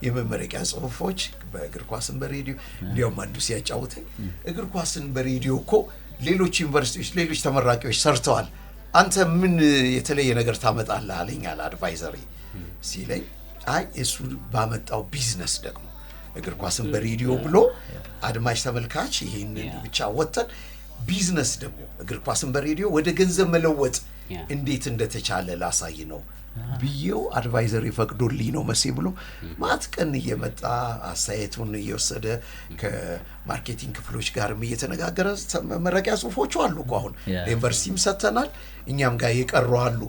የመመረቂያ ጽሁፎች በእግር ኳስን በሬዲዮ እንዲያውም አንዱ ሲያጫውተኝ እግር ኳስን በሬዲዮ እኮ ሌሎች ዩኒቨርሲቲዎች ሌሎች ተመራቂዎች ሰርተዋል አንተ ምን የተለየ ነገር ታመጣለህ አለኛል አድቫይዘሪ ሲለኝ አይ እሱ ባመጣው ቢዝነስ ደግሞ እግር ኳስን በሬዲዮ ብሎ አድማጭ ተመልካች ይሄን ብቻ ወጣን ቢዝነስ ደግሞ እግር ኳስን በሬዲዮ ወደ ገንዘብ መለወጥ እንዴት እንደተቻለ ላሳይ ነው ቢዩ አድቫይዘሪ ፈቅዶልኝ ነው መሴ ብሎ ማጥቀን እየመጣ አሳይቱን እየወሰደ ከማርኬቲንግ ክፍሎች ጋርም እየተነጋገረ መመረቂያ ጽሁፎች አሉ እኮ አሁን ዩኒቨርሲቲም ሰተናል እኛም ጋር ይቀሩ አሉ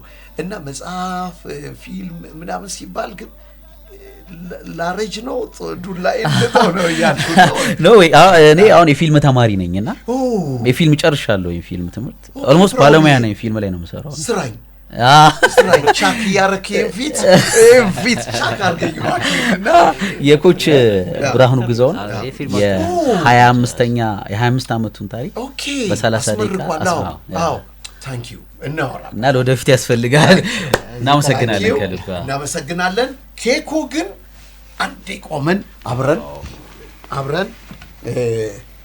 እና መጽሐፍ ፊልም ምናምን ሲባል ግን ላረጅ ነው ዱላ እንደው ነው ያልኩት ነው እኔ አሁን የፊልም ተማሪ ነኝና የፊልም ጨርሻለሁ የፊልም ትምህርት ኦልሞስት ባለሙያ ነኝ ፊልም ላይ ነው የምሰራው ስራኝ ቻክ ያረከ ፊት ቻክ አርገኝዋልና የኮች ብርሃኑ ግዛውን የ25ኛ የ25 አመቱን ታሪክ በ30 ደቂቃ አዎ ታንክ ዩ እና ለወደፊት ያስፈልጋል እናመሰግናለን ከልባ እናመሰግናለን ኬኩ ግን አንዴ ቆመን አብረን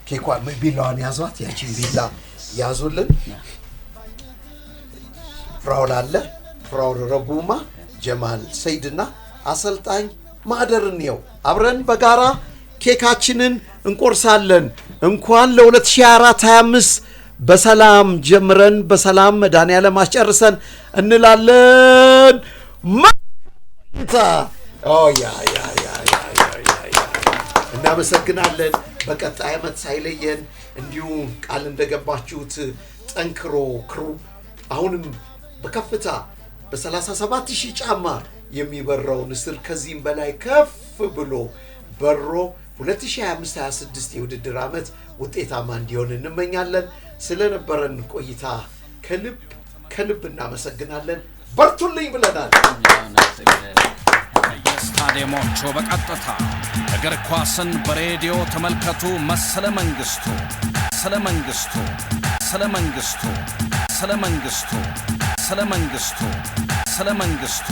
ኬኳ ቢላዋን ያዟት ያቺን ቢላ ያዙልን ፍራውል አለ ፍራውል ረጉማ ጀማል ሰይድና አሰልጣኝ ማደርን ነው አብረን በጋራ ኬካችንን እንቆርሳለን እንኳን ለ2024-25 በሰላም ጀምረን በሰላም መድኃኒዓለም አስጨርሰን እንላለን ማታ ያ እናመሰግናለን በቀጣይ አመት ሳይለየን እንዲሁ ቃል እንደገባችሁት ጠንክሮ ክሩ አሁንም በከፍታ በ37000 ጫማ የሚበረው ንስር ከዚህም በላይ ከፍ ብሎ በሮ 2025-26 የውድድር አመት ውጤታማ እንዲሆን እንመኛለን ስለነበረን ቆይታ ከልብ እናመሰግናለን በርቱልኝ ብለናል ስታዲየሞቹ በቀጥታ እግር ኳስን በሬዲዮ ተመልከቱ ስለ መንግስቱ